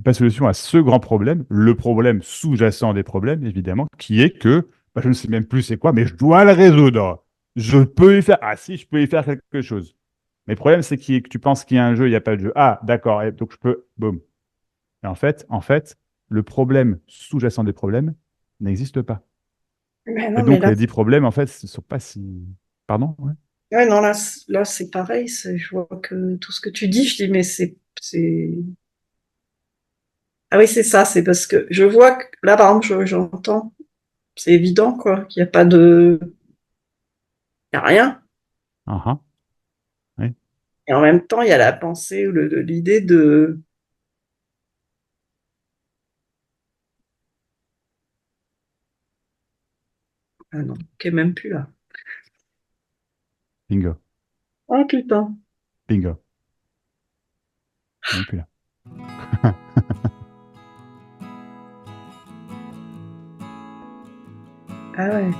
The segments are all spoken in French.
pas de solution à ce grand problème, le problème sous-jacent des problèmes, évidemment, qui est que je ne sais même plus c'est quoi, mais je dois le résoudre. Je peux y faire. Ah si, je peux y faire quelque chose. Mais le problème, c'est que tu penses qu'il y a un jeu, il n'y a pas de jeu. Ah, d'accord, et donc je peux. Boum. Et en fait, le problème sous-jacent des problèmes n'existe pas. Mais Et non, mais donc, là, les 10 problèmes, en fait, ce ne sont pas si. Pardon? Ouais. ouais, non, là, c'est pareil. Je vois que tout ce que tu dis, je dis, mais ah oui, c'est ça. C'est parce que je vois que là, par exemple, j'entends, c'est évident, quoi, qu'il n'y a pas il y a rien. Ah, ah. Oui. Et en même temps, il y a la pensée ou l'idée de, ah non, qui est même plus là. Bingo. Oh putain. Bingo. Même plus là. Ah ouais.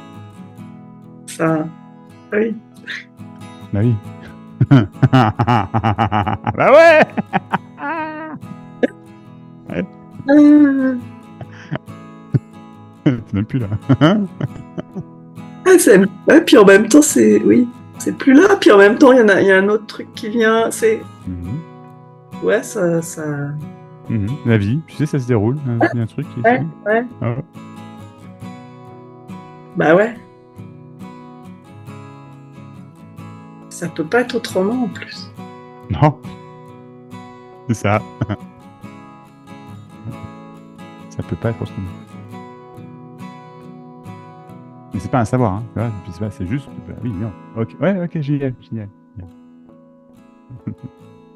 Ça, oui. Bah oui. Bah ouais! Ouais, Ah, c'est même plus là. ah, ouais, puis en même temps, oui, c'est plus là. Puis en même temps, il y a un autre truc qui vient. Mhm. Ouais, ça. Mhm. La vie, tu sais, ça se déroule. Il y a un truc qui se Ouais, fait. ouais. Ah ouais. Bah ouais. Ça peut pas être autrement en plus. Non, c'est ça. Ça peut pas être autrement. Mais c'est pas un savoir, hein. Tu vois, puis c'est juste. Bah oui, non. Ok, ouais, ok, génial, génial. Génial.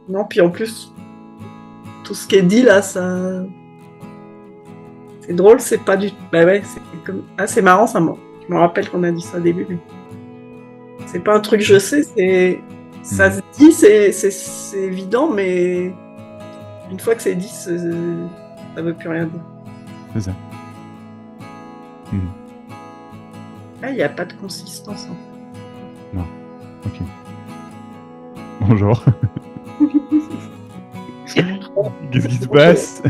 Non, puis en plus, tout ce qui est dit là, ça. C'est drôle, c'est pas du. Bah ouais, c'est comme. Ah, c'est marrant, je me rappelle qu'on a dit ça au début, mais c'est pas un truc que je Ouais. sais, c'est. Ça Mhm. se dit, c'est évident, mais une fois que c'est dit, ça veut plus rien dire. C'est ça. Mhm. Ah, il n'y a pas de consistance en Non, ok. Bonjour. fait. Qu'est-ce qui se Bonjour. passe?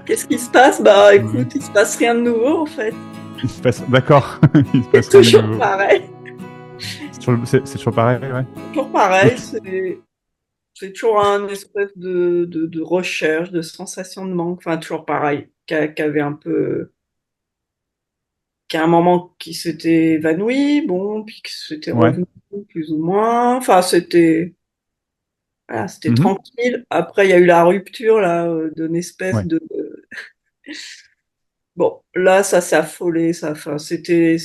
Qu'est-ce qui se passe? Bah Ouais. écoute, il se passe rien de nouveau en fait. Il se passe. D'accord. Il se passe C'est rien de toujours nouveau. pareil. C'est toujours pareil, ouais. Toujours pareil, Ok. c'est toujours un espèce de recherche, de sensation de manque. Enfin, toujours pareil, qui avait un peu. Qu'à un moment qui s'était évanoui, bon, puis que c'était Ouais. revenu plus ou moins. Enfin, voilà, c'était Mhm. tranquille. Après, il y a eu la rupture là, d'une espèce Ouais. de. Bon, là, ça s'est affolé, ça. Enfin, c'était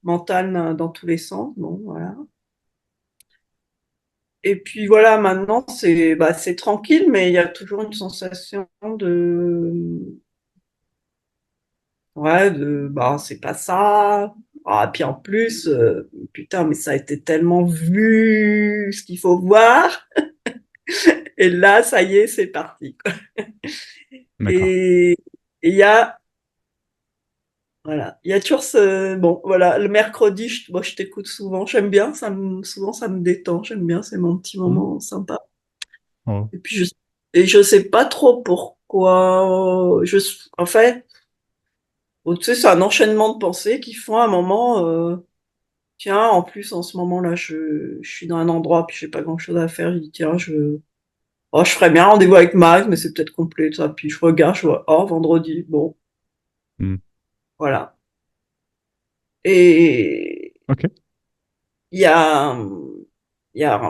mental dans tous les sens. Bon, voilà. Et puis voilà, maintenant, c'est tranquille, mais il y a toujours une sensation ouais, bah, c'est pas ça. Ah, puis en plus, putain, mais ça a été tellement vu, ce qu'il faut voir. Et là, ça y est, c'est parti, quoi. D'accord. Et et il y a toujours bon, voilà, le mercredi, moi, je t'écoute souvent. J'aime bien, souvent, ça me détend. J'aime bien, c'est mon petit Mhm. moment sympa. Oh. Et puis, je sais pas trop pourquoi. En fait, tu sais, c'est un enchaînement de pensées qui font à un moment. Tiens, en plus, en ce moment-là, je suis dans un endroit, puis j'ai pas grand-chose à faire. Je dis, tiens, je ferais bien rendez-vous avec Max, mais c'est peut-être complet, ça. Puis je regarde, je vois, oh, vendredi, bon, Mhm. voilà. Et Ok. il y a,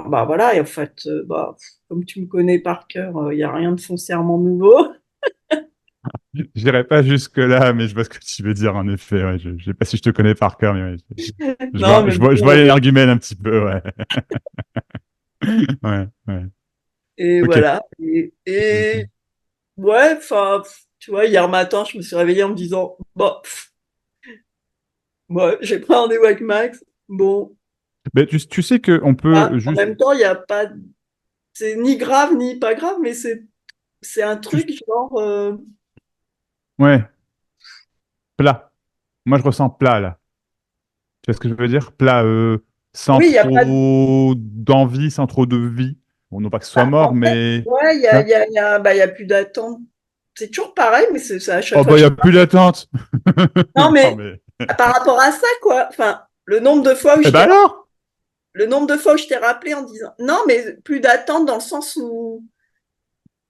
bah voilà, et en fait, bah, comme tu me connais par cœur, il y a rien de foncièrement nouveau. J'irai pas jusque-là, mais je vois ce que tu veux dire, en effet. Ouais, je sais pas si je te connais par cœur, mais ouais, je Non, vois, mais je vois, je vois bon, l'énergumène un petit peu, ouais. Ouais, ouais. et Ok. voilà. Ok. Et ouais, enfin, tu vois, hier matin, je me suis réveillée en me disant, bon, moi, j'ai pris un rendez-vous avec Max. Bon, Mais tu sais qu'on ah, peut en juste. même temps, il y a pas, c'est ni grave ni pas grave, mais c'est un tu- truc genre, Ouais, plat. Moi, je ressens plat, là. Tu vois ce que je veux dire? Plat, sans oui, il y a pas de, trop d'envie, sans trop de vie. Bon, non pas que ce soit bah, mort, en fait, mais. ouais, Tu vois? bah, il y a plus d'attente. c'est toujours pareil, mais c'est à chaque Oh, fois. bah, il n'y a plus d'attente. Non, Non, mais mais. par rapport à ça, quoi. Enfin, le nombre de fois où Eh je ben t'ai alors! le nombre de fois où je t'ai rappelé en disant non, mais plus d'attente dans le sens où,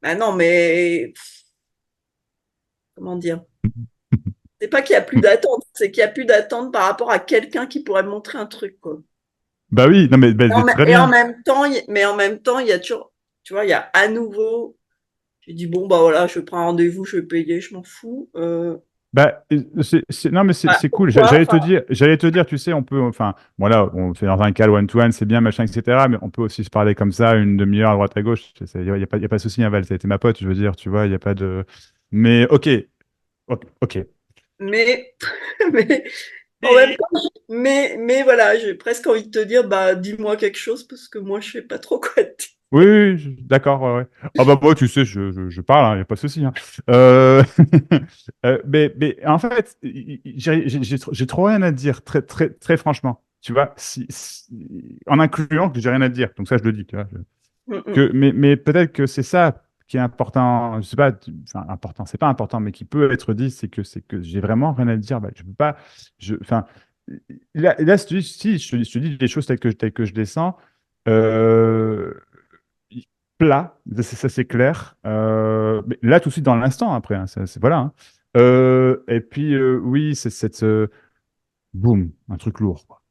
bah non, mais comment dire? C'est pas qu'il y a plus d'attente, c'est qu'il y a plus d'attente par rapport à quelqu'un qui pourrait me montrer un truc, quoi. Bah oui, non, mais bah, c'est très Et en bien. même temps, mais en même temps, il y a toujours, tu vois, il y a à nouveau, j'ai dit bon bah voilà, je prends un rendez-vous, je vais payer, je m'en fous. Bah, non, mais Bah, c'est cool. pourquoi? Enfin, J'allais te dire, tu sais, on peut, enfin, voilà, on fait dans un cas one-to-one, c'est bien, machin, etc. Mais on peut aussi se parler comme ça, une demi-heure à droite à gauche. Il y a pas de souci, hein, Val, ça a été ma pote, je veux dire, tu vois, il y a pas de. Mais ok, ok, ok. mais, mais en même Et- temps, mais voilà, j'ai presque envie de te dire bah dis-moi quelque chose parce que moi je sais pas trop quoi te dire. Oui, oui, d'accord, ouais, ouais. Ah bah, moi, tu sais, je parle, il n'y a pas de souci, hein. Euh, mais en fait, j'ai trop rien à dire, très, très, très franchement. Tu vois, en incluant que j'ai rien à dire. Donc ça, je le dis, tu vois. Mm, mm. Mais peut-être que c'est ça qui est important. Je sais pas, enfin, important, c'est pas important, mais qui peut être dit, c'est que j'ai vraiment rien à dire. Bah, je peux pas, enfin, là, si je te dis les choses telles que je les sens. Euh, Plat, ça c'est clair. Mais là, tout de suite, dans l'instant, après, hein, voilà, hein. Et puis, oui, c'est cette. Boum, un truc lourd, quoi.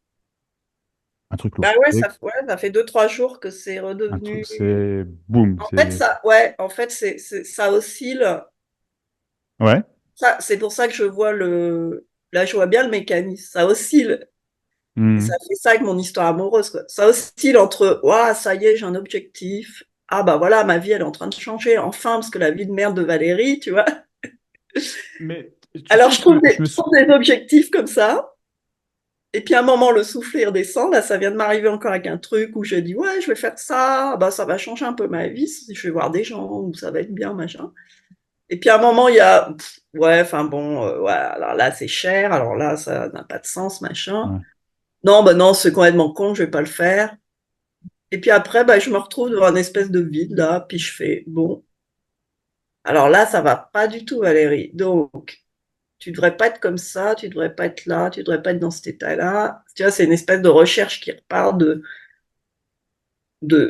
Un truc Bah lourd. ouais, Et ouais, ça fait 2, 3 jours que c'est un truc, redevenu. c'est. Boum, En fait, c'est. ça, ouais, en fait, ça oscille. Ouais. Ça, c'est pour ça que je vois là, je vois bien le mécanisme. Ça oscille. Et ça Mhm. fait ça avec mon histoire amoureuse, quoi. Ça oscille entre, waouh, ça y est, j'ai un objectif. Ah bah voilà, ma vie, elle est en train de changer, enfin, parce que la vie de merde de Valérie, tu vois. Mais tu Alors, sais que je je me suis. trouve des objectifs comme ça. Et puis à un moment, le soufflet redescend. Là, ça vient de m'arriver encore avec un truc où je dis, ouais, je vais faire ça. Bah, ça va changer un peu ma vie. Je vais voir des gens, ou ça va être bien, machin. Et puis à un moment, il y a, ouais, enfin bon, ouais, alors là, c'est cher. Alors là, ça n'a pas de sens, machin. Ouais. Non, bah non, c'est complètement con, je vais pas le faire. Et puis après, bah, je me retrouve devant une espèce de vide, là. Puis je fais, bon, alors là, ça va pas du tout, Valérie. Donc, tu devrais pas être comme ça, tu devrais pas être là, tu devrais pas être dans cet état-là. Tu vois, c'est une espèce de recherche qui repart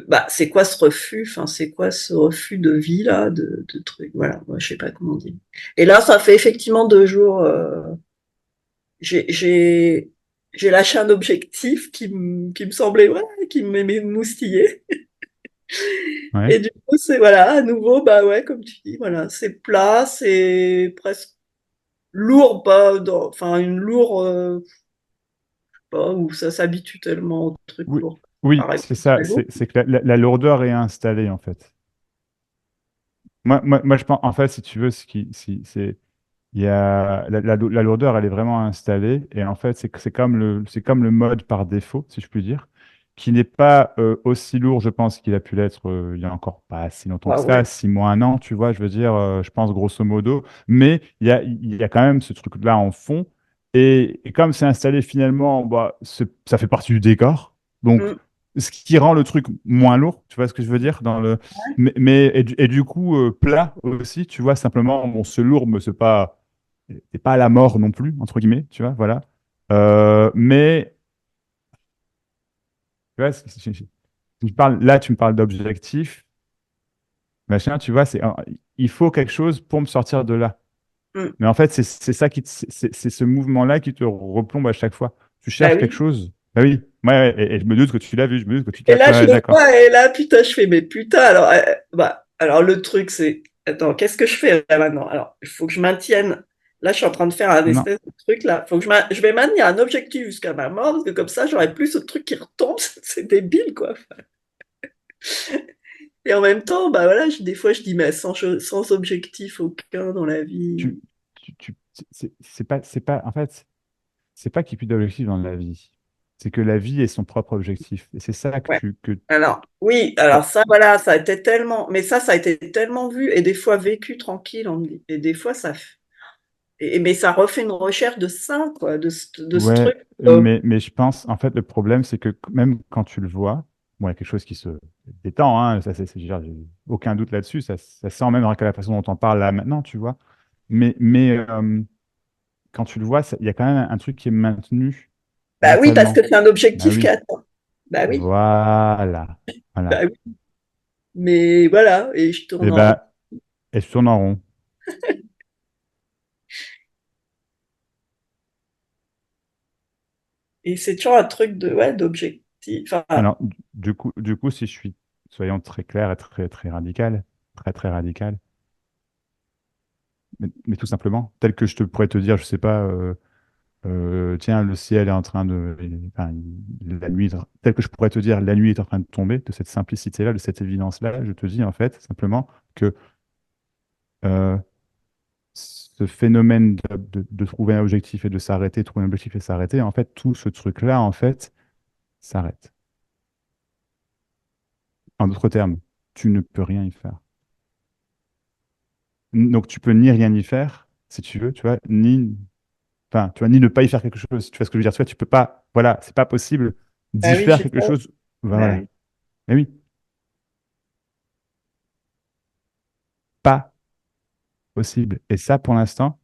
bah, c'est quoi ce refus? Enfin, c'est quoi ce refus de vie, là, de trucs? Voilà, moi, je sais pas comment dire. Et là, ça fait effectivement 2 jours, j'ai, j'ai, j'ai lâché un objectif qui me semblait, ouais, qui m'émoustillait. Ouais. Et du coup, c'est, voilà, à nouveau, bah ouais, comme tu dis, voilà, c'est plat, c'est presque lourd, pas enfin, une lourde, pas, où ça s'habitue tellement au truc Oui, lourd. oui, Pareil, c'est ça. très lourd. C'est que la lourdeur est installée, en fait. Moi, je pense, en fait, si tu veux, c'est. Il y a, la lourdeur, elle est vraiment installée. Et en fait, c'est comme le mode par défaut, si je puis dire, qui n'est pas aussi lourd, je pense, qu'il a pu l'être il y a encore pas si longtemps que Ah ça, ouais. 6 mois, un an, tu vois, je veux dire, je pense grosso modo. Mais il y a quand même ce truc-là en fond. Et comme c'est installé finalement, bah, ça fait partie du décor. Donc, Mm. ce qui rend le truc moins lourd, tu vois ce que je veux dire, et du coup, plat aussi, tu vois, simplement, bon, ce lourd, mais c'est pas la mort non plus, entre guillemets, tu vois, voilà. Mais, tu vois, là, tu me parles d'objectif, machin, tu vois, il faut quelque chose pour me sortir de là. Mm. Mais en fait, c'est ça c'est ce mouvement-là qui te replombe à chaque fois. Tu Bah cherches quelque oui. chose. Bah oui, ouais, ouais, et je me doute que tu l'as vu, je me doute que tu Et là, captes, je ouais, le d'accord. vois, et là, putain, je fais, mais putain, alors, bah, alors le truc, c'est, attends, qu'est-ce que je fais là maintenant? Alors, il faut que je maintienne, là, je suis en train de faire un Non, espèce de truc là, faut que je vais maintenir un objectif jusqu'à ma mort, parce que comme ça, j'aurai plus ce truc qui retombe, c'est débile, quoi. Et en même temps, bah voilà, des fois, je dis, mais sans objectif aucun dans la vie. tu, c'est pas, en fait, c'est pas qu'il n'y ait plus d'objectif dans la vie. C'est que la vie est son propre objectif. Et c'est ça que Ouais. tu, que, Alors, oui, alors ça, voilà, ça a été tellement, mais ça a été tellement vu et des fois vécu tranquille, et des fois, mais ça refait une recherche de ça, quoi, de ce Ouais, truc. mais je pense, en fait, le problème, c'est que même quand tu le vois, bon, il y a quelque chose qui se détend, hein, ça, j'ai aucun doute là-dessus, ça sent même à la façon dont on parle là maintenant, tu vois. Mais quand tu le vois, il y a quand même un truc qui est maintenu Bah oui, parce que mentalement. c'est un Bah objectif qui oui, attend. Bah oui, voilà, bah voilà. oui. Mais voilà, et je Et tourne en rond. ben, elles tournent en rond. Et c'est toujours un truc de, ouais, d'objectif. Enfin, Alors, du coup, si je suis, soyons très clairs et très, très radical, très, très radical, mais tout simplement, tel que je te pourrais te dire, je sais pas, tiens, le ciel est en train de, enfin, la nuit, tel que je pourrais te dire, la nuit est en train de tomber, de cette simplicité-là, de cette évidence-là, je te dis en fait simplement que euh, ce phénomène de trouver un objectif et de s'arrêter, trouver un objectif et s'arrêter, en fait, tout ce truc-là, en fait, s'arrête. En d'autres termes, tu ne peux rien y faire. Donc, tu peux ni rien y faire, si tu veux, tu vois, ni, enfin, tu vois, ni ne pas y faire quelque chose. Tu vois ce que je veux dire? Tu vois, tu peux pas, voilà, c'est pas possible bah d'y oui, faire c'est quelque ça. chose. Bah Voilà. oui. Mais oui, pas possible. Et ça, pour l'instant,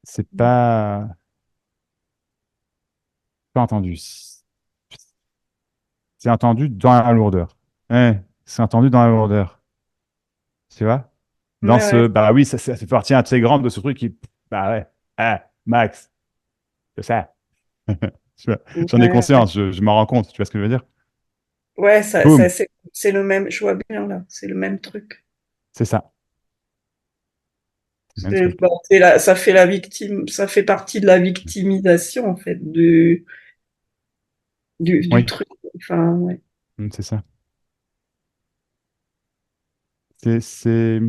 c'est pas entendu. C'est entendu dans la lourdeur. Ouais, c'est entendu dans la lourdeur. Tu vois? Dans Ouais, ouais. bah oui, ça fait partie intégrante de ce truc qui, bah ouais, ah, Max, c'est ça. Tu vois, Ouais, j'en ai ouais. conscience, je m'en rends compte, tu vois ce que je veux dire? Ouais, Boum, c'est le même, je vois bien là, c'est le même truc. c'est ça, c'est le même truc. Bah, ça fait la victime, ça fait partie de la victimisation en fait du Oui, truc. Enfin, ouais. c'est ça. C'est...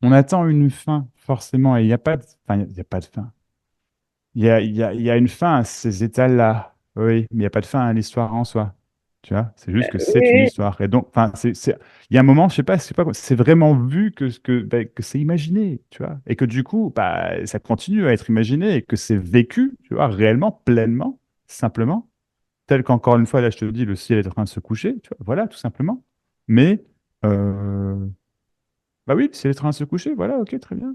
On attend une fin, forcément, et il n'y a pas de... Enfin, il y a pas de fin. Il y a une fin à ces états-là, oui, mais il n'y a pas de fin à l'histoire en soi. Tu vois, c'est juste que c'est une Oui, histoire. Et donc, enfin, il y a un moment, je sais pas, c'est vraiment vu que c'est imaginé, tu vois, et que du coup, bah, ça continue à être imaginé et que c'est vécu, tu vois, réellement, pleinement, simplement, tel qu'encore une fois, là, je te le dis, le ciel est en train de se coucher, tu vois, voilà, tout simplement. Mais, bah oui, le ciel est en train de se coucher, voilà, ok, très bien.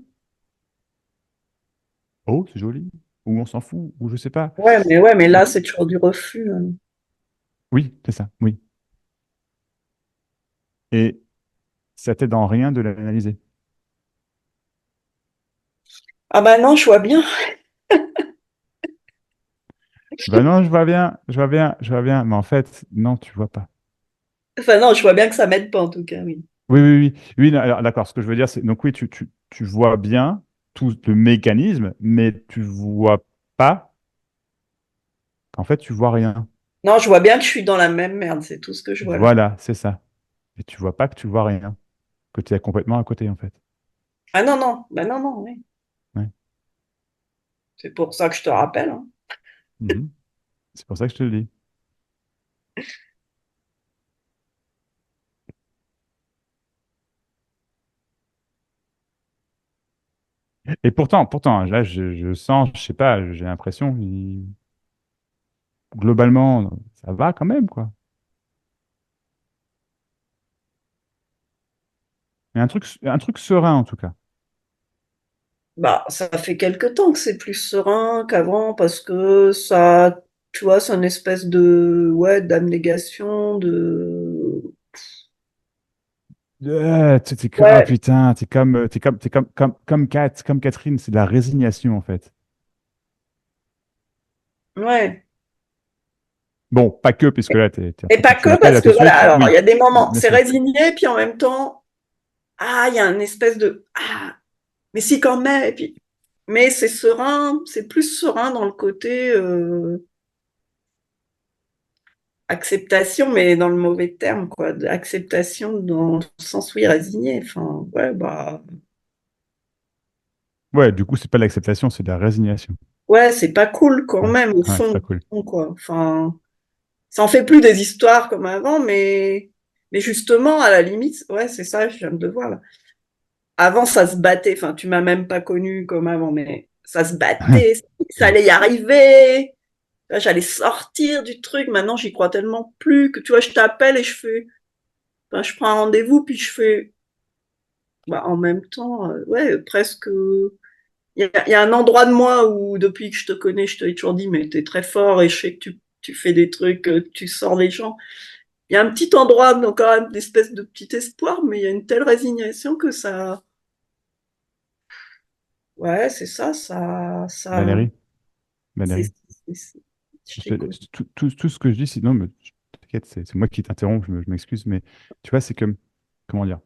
Oh, c'est joli. Ou on s'en fout, ou je sais pas. ouais, mais là c'est toujours du refus, hein. Oui, c'est ça, oui. Et ça t'aide en rien de l'analyser. Ah bah non, je vois bien. Ben non, je vois bien, je vois bien, je vois bien, mais en fait, non, tu vois pas. Enfin non, je vois bien que ça m'aide pas en tout cas, oui. Oui, oui, oui, oui, non, alors, d'accord, ce que je veux dire, c'est, donc oui, tu vois bien tout le mécanisme, mais tu vois pas qu'en fait, tu vois rien. Non, je vois bien que je suis dans la même merde, c'est tout ce que je vois là. Voilà, c'est ça. Et tu vois pas que tu vois rien, que tu es complètement à côté, en fait. Ah non, non, bah non, non, oui. Ouais. C'est pour ça que je te rappelle, hein. Mhm. C'est pour ça que je te le dis. Et pourtant, là, je sens, je sais pas, j'ai l'impression, globalement, ça va quand même, quoi. Mais un truc serein, en tout cas. Bah, ça fait quelque temps que c'est plus serein qu'avant parce que ça, tu vois, c'est une espèce de, ouais, d'abnégation, Ah ouais, putain, t'es comme Catherine, c'est de la résignation en fait. ouais. Bon, pas que, puisque là, Et après pas tu que m'appelles parce là tout que de voilà, suite. alors il y Oui, a des moments, bien c'est sûr. résigné, puis en même temps, ah, il y a une espèce de, ah, mais si quand même, et puis, mais c'est serein, c'est plus serein dans le côté acceptation, mais dans le mauvais terme, quoi, acceptation dans le sens, oui, résigné, enfin, ouais, bah, Ouais, du coup, c'est pas de l'acceptation, c'est de la résignation. ouais, c'est pas cool quand Ouais, même, ouais, c'est pas cool. quoi, enfin, ça en fait plus des histoires comme avant, mais justement, à la limite, ouais, c'est ça, je viens de le voir, là. Avant, ça se battait. Enfin, tu m'as même pas connu comme avant, mais ça se battait. Ça allait y arriver. Là, j'allais sortir du truc. Maintenant, j'y crois tellement plus que tu vois, je t'appelle et je fais, enfin, je prends un rendez-vous puis je fais, bah, en même temps, ouais, presque. Il y a un endroit de moi où, depuis que je te connais, je te l'ai toujours dit, mais t'es très fort et je sais que tu fais des trucs, tu sors les gens. Il y a un petit endroit, donc quand même, d'espèce de petit espoir, mais il y a une telle résignation que ça, ouais, c'est ça, Valérie, c'est, Valérie, je t'écoute. tout ce que je dis, sinon, t'inquiète, c'est moi qui t'interromps, je m'excuse, mais tu vois, c'est comme, comment dire,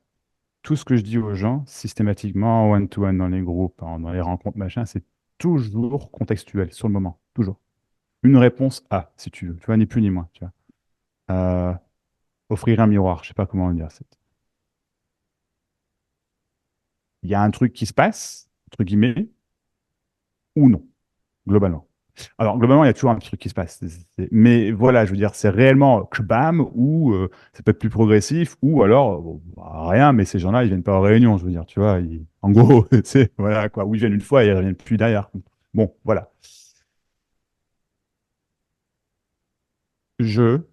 tout ce que je dis aux gens, systématiquement, en one-to-one, dans les groupes, dans les rencontres, machin, c'est toujours contextuel, sur le moment, toujours. Une réponse à, si tu veux, tu vois, ni plus ni moins, tu vois. Euh, offrir un miroir, je sais pas comment le dire. Il y a un truc qui se passe, entre guillemets, ou non, globalement. Alors, globalement, il y a toujours un petit truc qui se passe. Mais voilà, je veux dire, c'est réellement bam, ou ça peut être plus progressif, ou alors, bon, bah, rien, mais ces gens-là, ils viennent pas aux réunions, je veux dire, tu vois. En gros, c'est, voilà, quoi. Ou ils viennent une fois et ils reviennent plus derrière. Bon, voilà.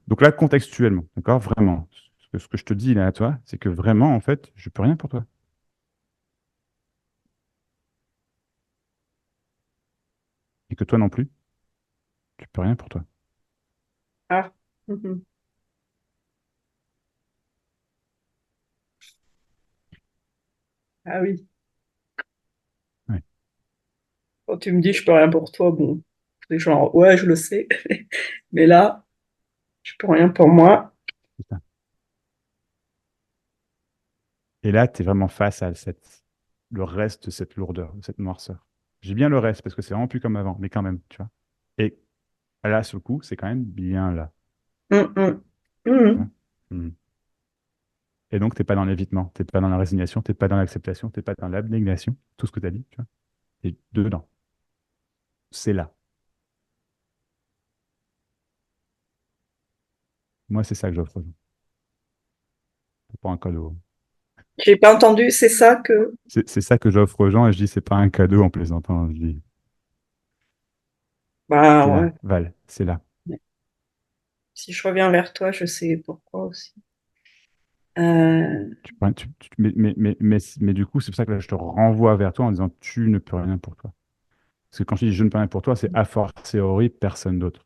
Donc là, contextuellement, d'accord, vraiment, ce que je te dis là à toi, c'est que vraiment, en fait, je peux rien pour toi. Et que toi non plus, tu peux rien pour toi. Ah, mhm. Ah oui. Ouais, Quand tu me dis je peux rien pour toi, bon, c'est genre, ouais, je le sais. Mais là, je peux rien pour moi. c'est ça. Et là, tu es vraiment face à le reste de cette lourdeur, de cette noirceur. J'ai bien le reste parce que c'est vraiment plus comme avant, mais quand même, tu vois. Et là, sur le coup, c'est quand même bien là, Hum, hum. tu vois. Hum. Mhm. Et donc, t'es pas dans l'évitement, t'es pas dans la résignation, t'es pas dans l'acceptation, t'es pas dans l'abnégation, tout ce que tu as dit, tu vois. T'es dedans. C'est là. Moi, c'est ça que j'offre aux gens. C'est pas un cadeau. J'ai pas entendu, c'est ça que. C'est ça que j'offre aux gens et je dis, c'est pas un cadeau en plaisantant. Je dis, Bah t'es ouais. là, Val, c'est là. Si je reviens vers toi, je sais pourquoi aussi. Euh, Mais du coup, c'est pour ça que là, je te renvoie vers toi en disant, tu ne peux rien pour toi. Parce que quand je dis je ne peux rien pour toi, c'est a fortiori personne d'autre.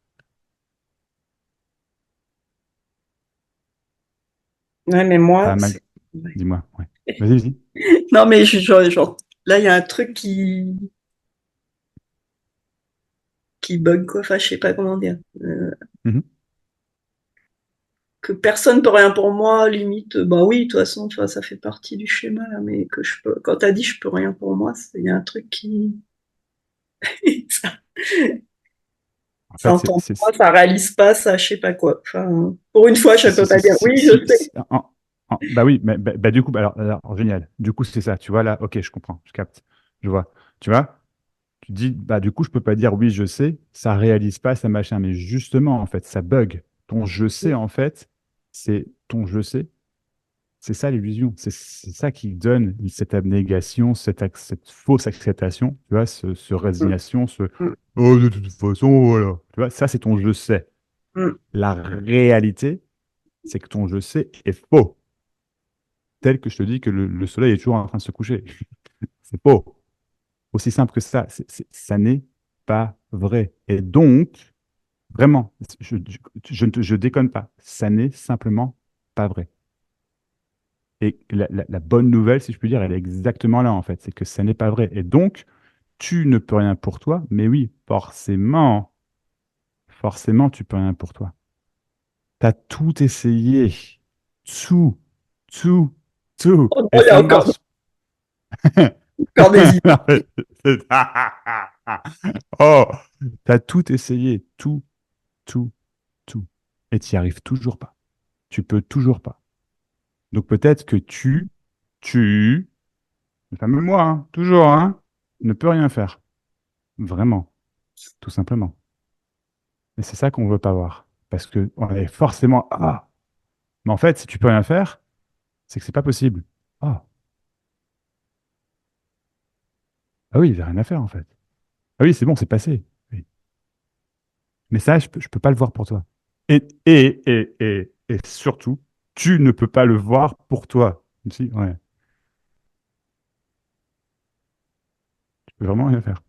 ouais, mais T'as moi, mal. c'est. Ouais. Dis-moi, ouais. Vas-y, vas-y. Non, mais là, il y a un truc qui bug, quoi. Enfin, je sais pas comment dire. Mhm. Que personne peut rien pour moi, limite, bah oui, de toute façon, tu vois, ça fait partie du schéma, là, mais que je peux. Quand t'as dit je peux rien pour moi, il y a un truc qui. ça, En ça fait, entend pas, ça réalise pas, ça, je sais pas quoi. Enfin, pour une fois, je peux pas dire oui, je sais. bah oui, mais bah, du coup, alors, génial. Du coup, c'est ça. Tu vois là, ok, je comprends, je capte, je vois. Tu vois, tu dis, bah du coup, je peux pas dire oui, je sais. Ça réalise pas, ça machin. Mais justement, en fait, ça bug. Ton je sais, en fait, c'est ton je sais. C'est ça l'illusion. C'est ça qui donne cette abnégation, cette fausse acceptation, tu vois, ce Mm, résignation, ce mm, oh, de toute façon, voilà. Tu vois, ça, c'est ton je sais. mm. La réalité, c'est que ton je sais est faux. Tel que je te dis que le soleil est toujours en train de se coucher. C'est faux. Aussi simple que ça. Ça n'est pas vrai. Et donc, vraiment, je déconne pas. Ça n'est simplement pas vrai. Et la bonne nouvelle, si je puis dire, elle est exactement là, en fait. C'est que ça n'est pas vrai. Et donc, tu ne peux rien pour toi, mais oui, forcément, tu peux rien pour toi. Tu as tout essayé. Tout, tout, tout. Oh non, Et il y ça a ne marche encore des idées. pas. Oh, tu as tout essayé. Tout, tout, tout. Et tu n'y arrives toujours pas. Tu peux toujours pas. Donc peut-être que le fameux moi, hein, toujours, hein, ne peut rien faire. Vraiment, tout simplement. Et c'est ça qu'on veut pas voir. Parce que on est forcément, ah, mais en fait, si tu peux rien faire, c'est que c'est pas possible. Ah, ah oui, il n'y a rien à faire en fait. Ah oui, c'est bon, c'est passé. Oui. Mais ça, je peux pas le voir pour toi. Et surtout, tu ne peux pas le voir pour toi. Si, ouais, tu peux vraiment rien faire.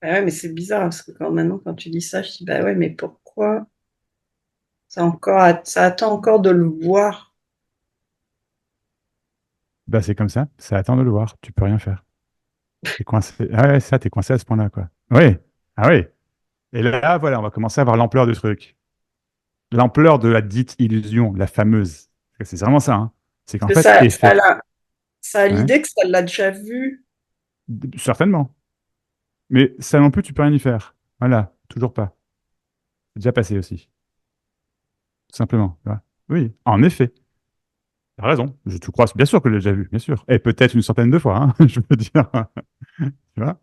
Bah ouais, mais c'est bizarre parce que maintenant, quand tu dis ça, je dis bah ouais, mais pourquoi ça attend encore de le voir? Bah, c'est comme ça attend de le voir. Tu peux rien faire. T'es coincé. Ah ouais, ça, t'es coincé à ce point-là, quoi. Oui. Ah oui. Et là, voilà, on va commencer à voir l'ampleur du truc. L'ampleur de la dite illusion, la fameuse. C'est vraiment ça, hein. C'est qu'en Parce que fait, effet. ça a Ouais, l'idée que ça l'a déjà vu. certainement. Mais ça non plus, tu peux rien y faire. Voilà, toujours pas. C'est déjà passé aussi. Tout simplement. Tu vois. Oui, en effet. T'as raison. Je te crois, bien sûr que je l'ai déjà vu, bien sûr. Et peut-être une centaine de fois, hein, je veux dire. Tu vois.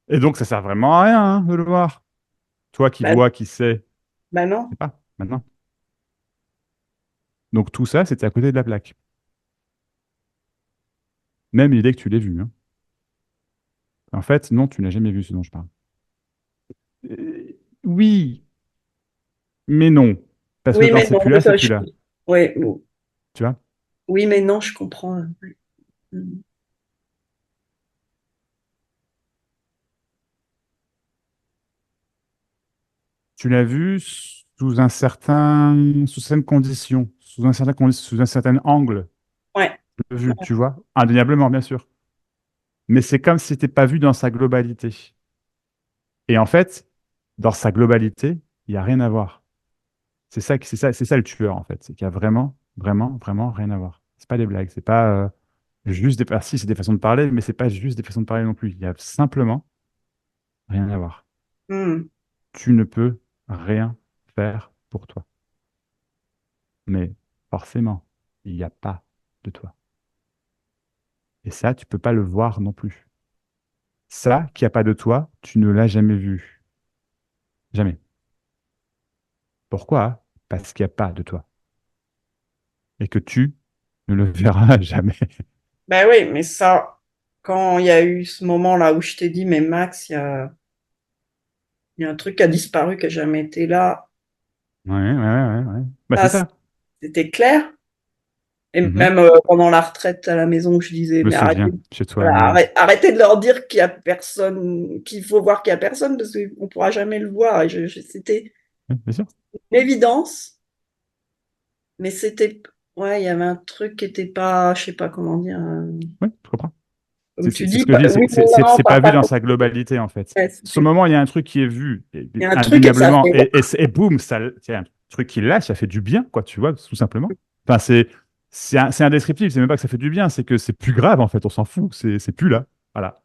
Et donc, ça sert vraiment à rien, hein, de le voir. Toi qui Bah, vois, qui sais, bah je sais non. pas, maintenant. Donc, tout ça, c'était à côté de la plaque. Même l'idée que tu l'aies vu, hein. En fait, non, tu n'as jamais vu ce dont je parle. Oui, mais non. Parce que Oui, quand mais c'est non. plus là, Oui, c'est plus là. ouais, bon. Tu vois. Oui, mais non, je comprends. Ouais. Mm. Tu l'as vu sous certaines conditions, sous un certain angle. Ouais. Tu l'as vu, tu vois. Indéniablement, bien sûr. Mais c'est comme si c'était pas vu dans sa globalité. Et en fait, dans sa globalité, il n'y a rien à voir. C'est ça le tueur, en fait. C'est qu'il y a vraiment, vraiment, vraiment rien à voir. C'est pas des blagues. C'est pas juste des. Ah, si, c'est des façons de parler, mais c'est pas juste des façons de parler non plus. Il y a simplement rien à voir. Mm. Tu ne peux rien faire pour toi. Mais forcément, il n'y a pas de toi. Et ça, tu peux pas le voir non plus. Ça, qui a pas de toi, tu ne l'as jamais vu. Jamais. Pourquoi? Parce qu'il n'y a pas de toi. Et que tu ne le verras jamais. Bah oui, mais ça, quand il y a eu ce moment-là où je t'ai dit, mais Max, il y a un truc qui a disparu, qui n'a jamais été là. Ouais, ouais, ouais, ouais. Bah, c'est Ça, ça. c'était clair. Et Mhm. même pendant la retraite à la maison, où je disais, Je me mais arrêtez, souviens, chez toi, voilà, oui. arrêtez de leur dire qu'il y a personne, qu'il faut voir qu'il y a personne, parce qu'on ne pourra jamais le voir. Et c'était Oui, bien sûr. une évidence, mais c'était, ouais, il y avait un truc qui n'était pas, je sais pas comment dire, Oui, je comprends. comme tu C'est dis, ce que je dis, oui, non, c'est pas vu pas dans comme sa globalité, en fait. ouais, Ce moment, il y a un truc qui est vu, il y a un truc et ça indéniablement, fait, et boum, ça, il y a un truc qui lâche, ça fait du bien, quoi, tu vois, tout simplement. Enfin, c'est indescriptible, c'est même pas que ça fait du bien, c'est que c'est plus grave, en fait, on s'en fout, c'est plus là. Voilà.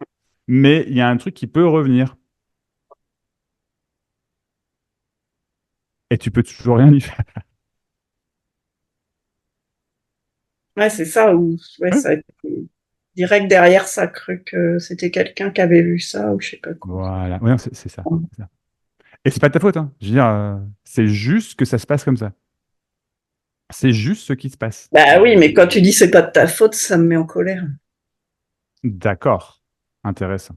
Mais il y a un truc qui peut revenir, et tu peux toujours rien y faire. ouais, c'est ça, ou ouais, Ouais. ça a été direct derrière ça, cru que c'était quelqu'un qui avait vu ça, ou je sais pas quoi. Voilà. Ouais, non, c'est ça. C'est ça. Et c'est pas de ta faute, hein. Je veux dire, c'est juste que ça se passe comme ça. C'est juste ce qui se passe. Bah oui, mais quand tu dis c'est pas de ta faute, ça me met en colère. D'accord. Intéressant.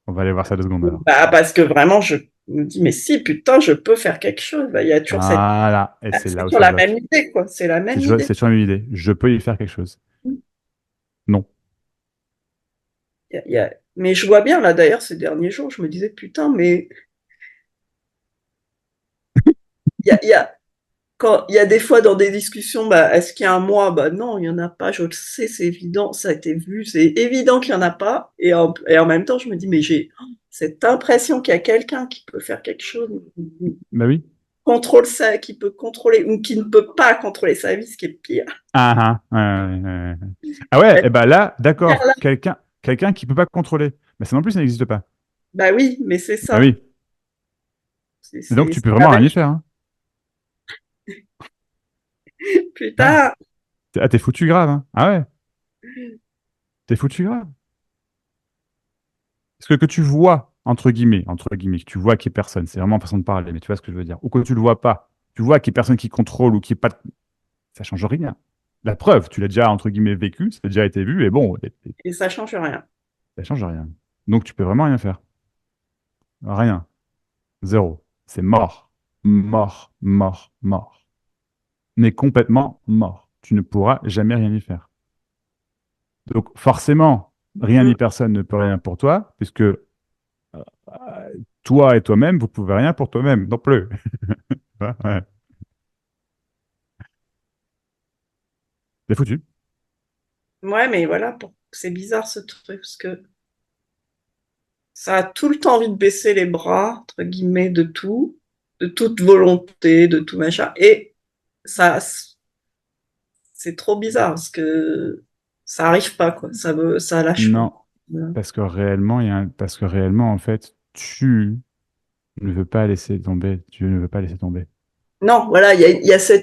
On va aller voir ça 2 secondes alors. Bah parce que vraiment, je me dis, mais si, putain, je peux faire quelque chose. Bah, il y a toujours cette... Voilà. Et c'est C'est là où toujours ça la même bloque. idée, quoi. C'est la même idée. C'est toujours une idée. Je peux y faire quelque chose. Non. Mais je vois bien, là, d'ailleurs, ces derniers jours, je me disais, putain, mais il y a, quand il y a des fois dans des discussions, bah, est-ce qu'il y a un moi? Bah non, il y en a pas, je le sais, c'est évident, ça a été vu, c'est évident qu'il y en a pas. Et en même temps, je me dis, mais j'ai cette impression qu'il y a quelqu'un qui peut faire quelque chose, Bah oui. contrôle ça, qui peut contrôler, ou qui ne peut pas contrôler sa vie, ce qui est pire. Ah, ah, ouais, ouais, ouais. Ah ouais, et bah là, Pire, là. d'accord. Quelqu'un qui peut pas contrôler. Mais ça non plus, ça n'existe pas. Bah oui, mais c'est Bah ça. oui. Et donc, tu C'est peux la vraiment rien même y faire, hein. Ouais. putain. Ah, t'es foutu grave, hein. Ah ouais. T'es foutu grave. Parce que tu vois, entre guillemets, que tu vois qu'il n'y ait personne, c'est vraiment une façon de parler, mais tu vois ce que je veux dire. Ou que tu le vois pas, tu vois qu'il n'y ait personne qui contrôle ou qui est pas. Ça change rien. La preuve, tu l'as déjà, entre guillemets, vécu, ça a déjà été vu, et bon, Et ça change rien. ça change rien. Donc tu peux vraiment rien faire. Rien. Zéro. C'est mort. Mort, mort, mort. Mais complètement mort. Tu ne pourras jamais rien y faire. Donc forcément, rien Mm. ni personne ne peut rien pour toi, puisque toi et toi-même, vous pouvez rien pour toi-même non plus. Ouais, ouais. C'est foutu. Ouais, mais voilà, c'est bizarre ce truc, parce que ça a tout le temps envie de baisser les bras, entre guillemets, de tout, de toute volonté, de tout machin. Et ça, c'est trop bizarre, parce que ça arrive pas, quoi. Ça lâche pas. Non, parce que réellement, en fait, tu ne veux pas laisser tomber. Tu ne veux pas laisser tomber. Non, voilà, il y a ce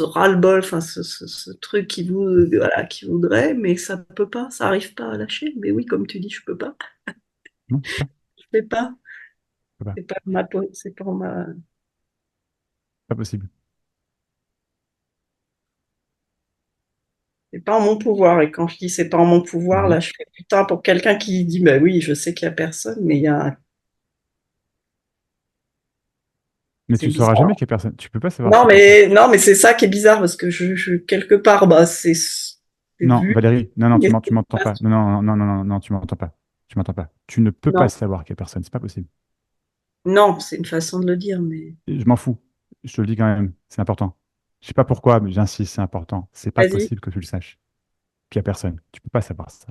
ras-le-bol, enfin, ce truc voilà, qui voudrait, mais ça peut pas, ça arrive pas à lâcher. Mais oui, comme tu dis, je peux pas. Non, tu peux pas. Je peux pas. Tu peux pas. C'est pas ma, Pas possible. c'est pas en mon pouvoir. Et quand je dis c'est pas en mon pouvoir, Mhm. là, je fais putain pour quelqu'un qui dit, bah oui, je sais qu'il y a personne, mais il y a, Mais c'est tu sauras jamais bizarre. qu'il y a personne. Tu peux pas savoir qu'il y a personne. Non, mais c'est ça qui est bizarre parce que quelque part, bah, c'est Non, vu, Valérie, non, non, mais tu m'entends pas. Non, non, non, non, non, non, tu m'entends pas. Tu m'entends pas. Tu ne peux pas non, savoir qu'il y a personne. C'est pas possible. non, c'est une façon de le dire, mais Je m'en fous. Je te le dis quand même. C'est important. Je sais pas pourquoi, mais j'insiste, c'est important. C'est pas vas-y. possible que tu le saches. Qu'il y a personne. Tu peux pas savoir ça.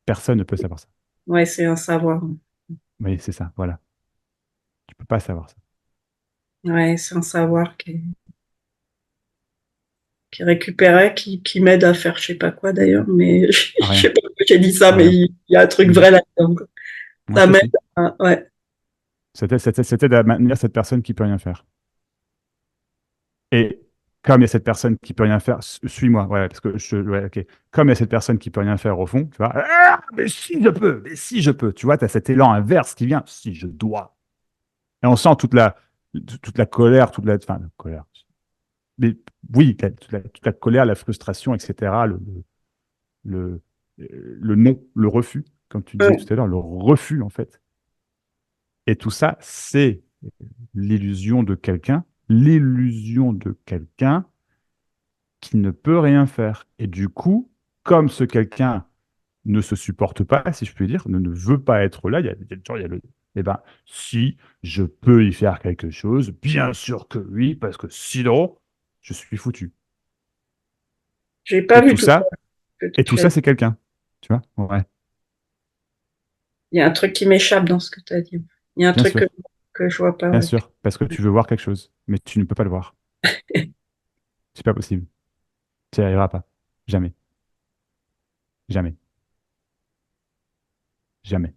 Personne ne peut savoir ça. Ouais, c'est un savoir. Oui, c'est ça. Voilà. Tu peux pas savoir ça. Ouais, c'est un savoir qui est récupéré, qui m'aide à faire je sais pas quoi d'ailleurs, mais je sais Rien. pas pourquoi j'ai dit ça, mais Rien. il y a un truc Mhm. vrai là-dedans, quoi. Moi, Ça si, m'aide si. ouais. C'était à maintenir cette personne qui peut rien faire. Et comme il y a cette personne qui peut rien faire, suis-moi, ouais, parce que ouais, ok. Comme il y a cette personne qui peut rien faire au fond, tu vois, ah, mais si je peux, mais si je peux, tu vois, tu as cet élan inverse qui vient, si je dois. Et on sent toute la colère, enfin, la colère. Mais oui, toute la colère, la frustration, etc., le, le non, le refus, comme tu disais Ouais. tout à l'heure, le refus, en fait. Et tout ça, c'est l'illusion de quelqu'un qui ne peut rien faire. Et du coup, comme ce quelqu'un ne se supporte pas, si je puis dire, ne veut pas être là, il y a le. Eh ben, si je peux y faire quelque chose, bien sûr que oui, parce que sinon, je suis foutu. J'ai pas Et vu tout tout ça ça, que et tout tu as ça, dit. c'est quelqu'un. Tu vois? Ouais, Il y a un truc qui m'échappe dans ce que tu as dit. Il y a un bien truc sûr, que je vois pas. bien Ouais. sûr, parce que tu veux voir quelque chose, mais tu ne peux pas le voir. C'est pas possible. Tu n'y arriveras pas. Jamais, jamais, jamais.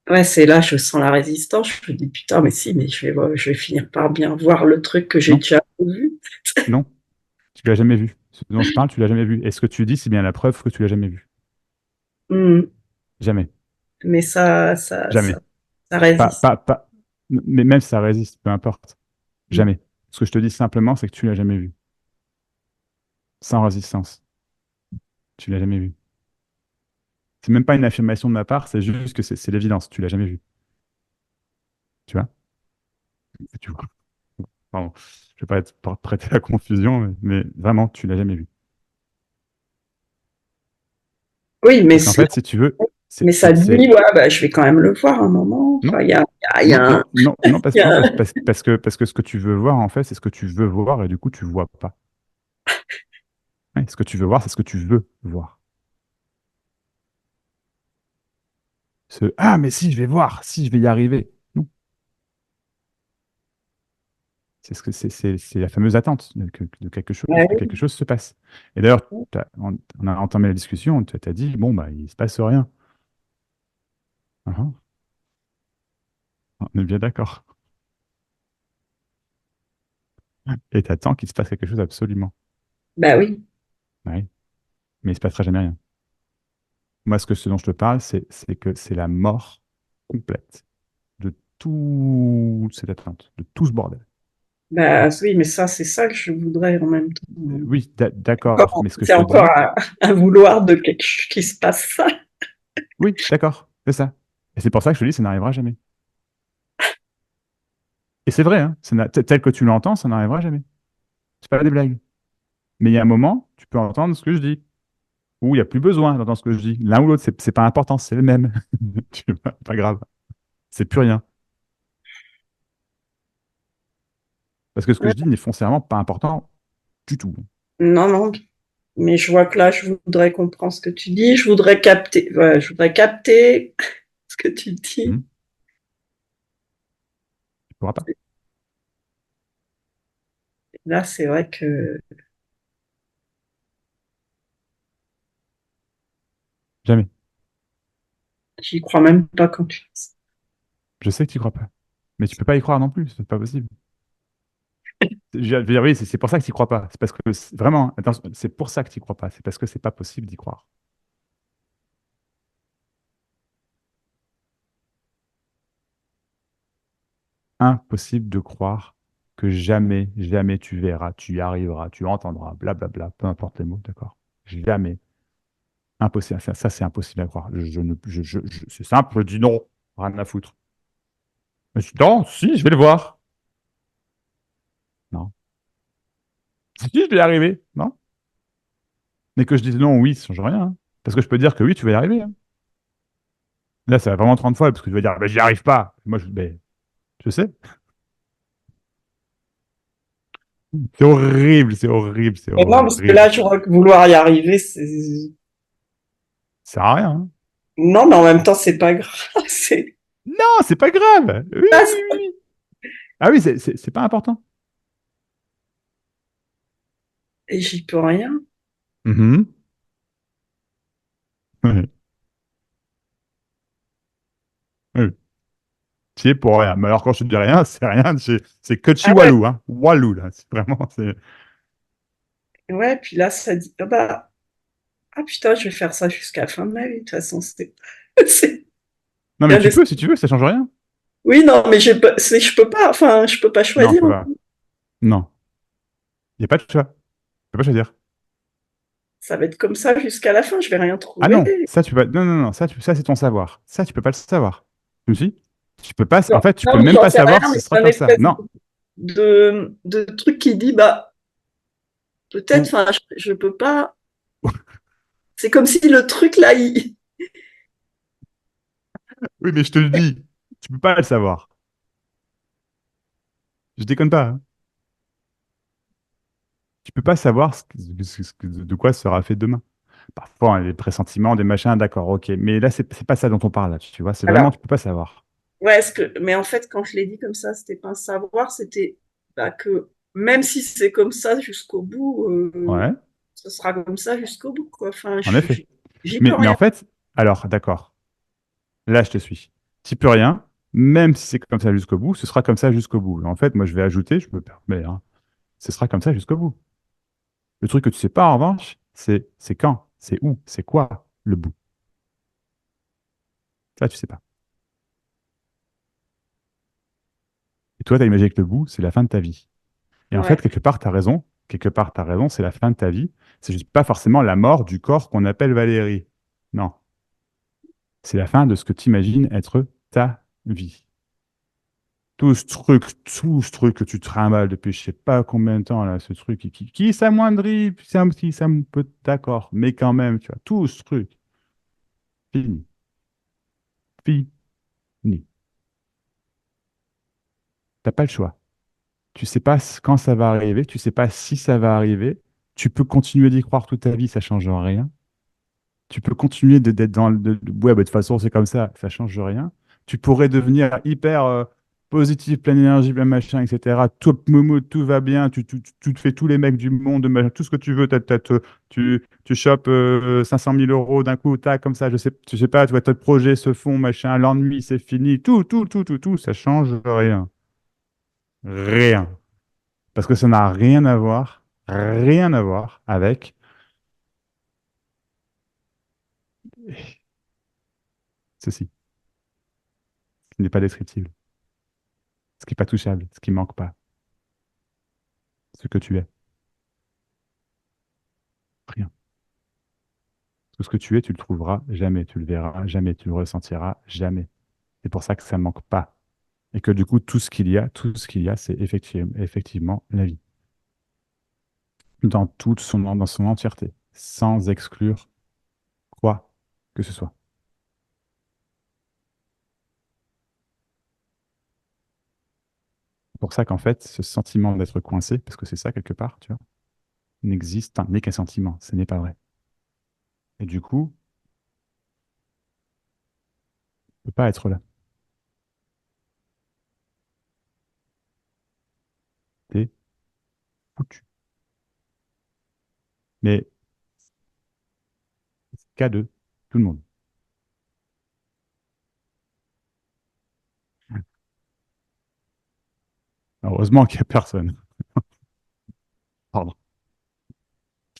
Ouais, c'est là, je sens la résistance. Je me dis putain, mais si, mais je vais finir par bien voir le truc que j'ai Non, déjà vu. non, tu l'as jamais vu. Ce dont je parle, tu l'as jamais vu. Et ce que tu dis, c'est bien la preuve que tu l'as jamais vu. Hmm. Jamais, Mais jamais. ça résiste. Mais même si ça résiste, peu importe. Hmm. Jamais. Ce que je te dis simplement, c'est que tu l'as jamais vu. Sans résistance. Tu l'as jamais vu. C'est même pas une affirmation de ma part, c'est juste que c'est l'évidence. Tu l'as jamais vu. Tu vois? Tu vois. Pardon. Je vais pas être pour prêter la confusion, mais vraiment, tu l'as jamais vu. Oui, Parce qu'en fait, si tu veux, mais ça dit, ouais, bah, je vais quand même le voir un moment. non, Enfin, il y non, a non, un, non, non, il y a un- parce que ce que tu veux voir, en fait, c'est ce que tu veux voir, et du coup, tu vois pas. Ouais, ce que tu veux voir, c'est ce que tu veux voir. Ah, mais si, je vais voir, si, je vais y arriver. Non. C'est la fameuse attente de ouais, que quelque chose se passe. Et d'ailleurs, on a entamé la discussion, tu as dit, bon, bah, il se passe rien. Ah, on est bien d'accord. Et tu attends qu'il se passe quelque chose absolument. bah oui. Ouais. Mais il se passera jamais rien. Moi, ce dont je te parle, c'est que c'est la mort complète de toute cette attente, de tout ce bordel. Bah oui, mais ça, c'est ça que je voudrais en même temps. Oui, d'accord, mais ce que je C'est te encore dis, un vouloir de quelque chose qui se passe ça. Oui, d'accord, c'est ça. Et c'est pour ça que je te dis, ça n'arrivera jamais. Et c'est vrai, hein, tel que tu l'entends, ça n'arrivera jamais. C'est pas des blagues. Mais il y a un moment, tu peux entendre ce que je dis. Ou il n'y a plus besoin d'entendre ce que je dis. L'un ou l'autre, c'est pas important, c'est le même. Tu vois, pas grave. C'est plus rien. Parce que ce que Ouais. je dis n'est foncièrement pas important du tout. Non, non, mais je vois que là, je voudrais comprendre ce que tu dis, je voudrais capter, ouais, je voudrais capter ce que tu dis. Hmm. Tu pourras pas. Là, c'est vrai que Jamais. j'y crois même pas quand tu dis ça. Je sais que tu crois pas. Mais tu peux pas y croire non plus, c'est pas possible. Je veux dire, oui, c'est pour ça que tu crois pas. C'est parce que, vraiment, attention, c'est pour ça que tu crois pas. C'est parce que c'est pas possible d'y croire. Impossible de croire que jamais, jamais tu verras, tu y arriveras, tu entendras, blablabla, peu importe les mots, d'accord? Jamais. Impossible. Ça, c'est impossible à croire. C'est simple, je dis non. Rien à foutre. Mais non, si, je vais le voir. Non. Si, je vais y arriver. Non. Mais que je dise non, oui, ça change rien, hein. Parce que je peux dire que oui, tu vas y arriver, hein. Là, ça va vraiment 30 fois, parce que tu vas dire, bah, j'y arrive pas. Moi, je sais. C'est horrible, c'est horrible, c'est Mais non, parce que là, horrible. je vois que vouloir y arriver, c'est... Ça sert à rien, hein. Non, mais en même temps, c'est pas grave. C'est... Non, c'est pas grave. Oui, oui, oui, oui. Ah oui, c'est pas important. Et j'y peux rien. Mhm. Oui, oui. Tu y es pour rien. Mais alors, quand je te dis rien, c'est rien. C'est Kutchi Ah ouais, Walou, hein. Walou, là. C'est vraiment. ouais, puis là, ça dit, ah bah, ah putain, je vais faire ça jusqu'à la fin de ma vie. De toute façon, c'est, c'est Non, mais bien tu des- peux, si tu veux, ça change rien. Oui, non, mais je peux pas, enfin, je peux pas Non, tu choisir. peux pas. Non. Il n'y a pas de choix. Tu peux pas choisir. Ça va être comme ça jusqu'à la fin, je vais rien Ah trouver. non, ça, tu peux. Non, non, non, ça, c'est ton savoir. Ça, tu peux pas le savoir. Tu me suis? Tu peux pas. En Non, fait, tu peux non, mais même j'en pas sais savoir rien, si mais ce c'est sera un comme ça. espèce Non. de truc qui dit, bah, peut-être, Ou, enfin, je peux pas. C'est comme si le truc là, oui, mais je te le dis, tu peux pas le savoir. Je déconne pas, hein. Tu peux pas savoir de quoi sera fait demain. Parfois, hein, des pressentiments, des machins, d'accord, ok. Mais là, c'est pas ça dont on parle, là, tu vois. C'est vraiment, alors, tu peux pas savoir. ouais, mais en fait, quand je l'ai dit comme ça, c'était pas un savoir, c'était bah, que même si c'est comme ça jusqu'au bout, Ouais, ce sera comme ça jusqu'au bout, quoi. Enfin, en effet. j'y peux Mais en rien. fait, alors, d'accord. Là, je te suis. Tu peux rien, même si c'est comme ça jusqu'au bout, ce sera comme ça jusqu'au bout. En fait, moi, je vais ajouter, je me permets, hein, ce sera comme ça jusqu'au bout. Le truc que tu sais pas, en revanche, c'est quand, c'est où, c'est quoi le bout. Ça, tu sais pas. Et toi, tu as imaginé que le bout, c'est la fin de ta vie. Et en fait, Ouais. quelque part, tu as raison. Quelque part, tu as raison, c'est la fin de ta vie. C'est juste pas forcément la mort du corps qu'on appelle Valérie. Non, c'est la fin de ce que tu imagines être ta vie. Tout ce truc que tu trimbales depuis je sais pas combien de temps, là, ce truc qui s'amoindrit, qui peut, d'accord, mais quand même, tu vois, tout ce truc, fini, fini. T'as pas le choix. Tu sais pas quand ça va arriver, tu sais pas si ça va arriver. Tu peux continuer d'y croire toute ta vie, ça change rien. Tu peux continuer d'être dans le. Ouais, bah, de toute façon, c'est comme ça change rien. Tu pourrais devenir hyper positif, plein d'énergie, plein machin, etc. Tout moumoute, tout va bien, tu te fais tous les mecs du monde, machin, tout ce que tu veux. Tu chopes 500 000 euros d'un coup, tac, comme ça, je sais pas, tu vois, tes projets se font, machin, l'ennui, c'est fini, tout, ça change rien. Rien. Parce que ça n'a rien à voir avec ceci, ce qui n'est pas descriptible, ce qui n'est pas touchable, ce qui manque pas, ce que tu es. Rien. Tout ce que tu es, tu le trouveras jamais, tu le verras jamais, tu le ressentiras jamais. C'est pour ça que ça ne manque pas. Et que du coup, tout ce qu'il y a, c'est effectivement la vie. Dans son entièreté, sans exclure quoi que ce soit. C'est pour ça qu'en fait, ce sentiment d'être coincé, parce que c'est ça quelque part, tu vois, n'existe, enfin, n'est qu'un sentiment, ce n'est pas vrai. Et du coup, ne peut pas être là. T'es foutu. Mais c'est le cas de tout le monde. Heureusement qu'il n'y a personne. Pardon,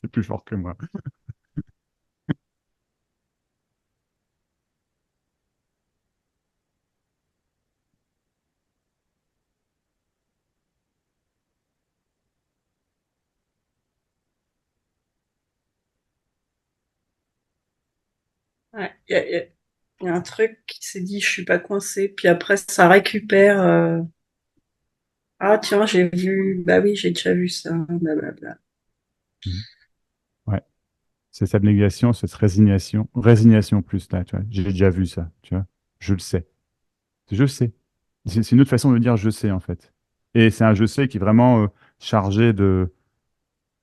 c'est plus fort que moi. Ouais, il y a un truc qui s'est dit, je suis pas coincé, puis après ça récupère. Ah tiens, j'ai vu, bah oui, j'ai déjà vu ça, blablabla. Mhm. Ouais. C'est cette abnégation, cette résignation plus là, tu vois. J'ai déjà vu ça, tu vois. Je le sais. Je le sais. C'est une autre façon de dire je sais, en fait. Et c'est un je sais qui est vraiment chargé de,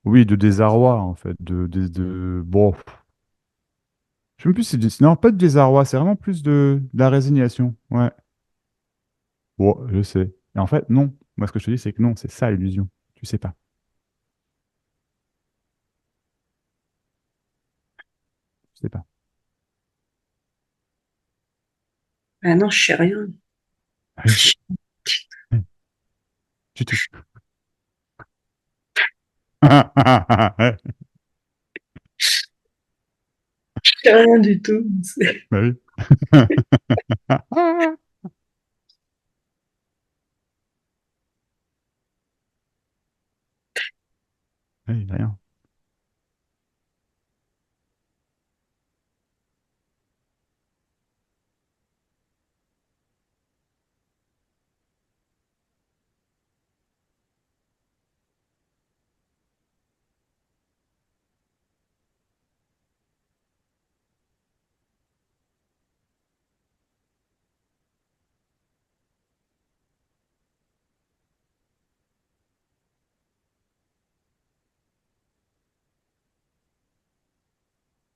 oui, de désarroi, en fait. Bon, je sais même plus si non, pas de désarroi, c'est vraiment plus de la résignation. Ouais. Bon, je sais. Et en fait, non. Moi, ce que je te dis, c'est que non, c'est ça l'illusion. Tu sais pas. Tu sais pas. Ah non, je sais rien. Ah oui. Oui. Du tout. Je sais rien du tout. Bah oui. Oui, rien.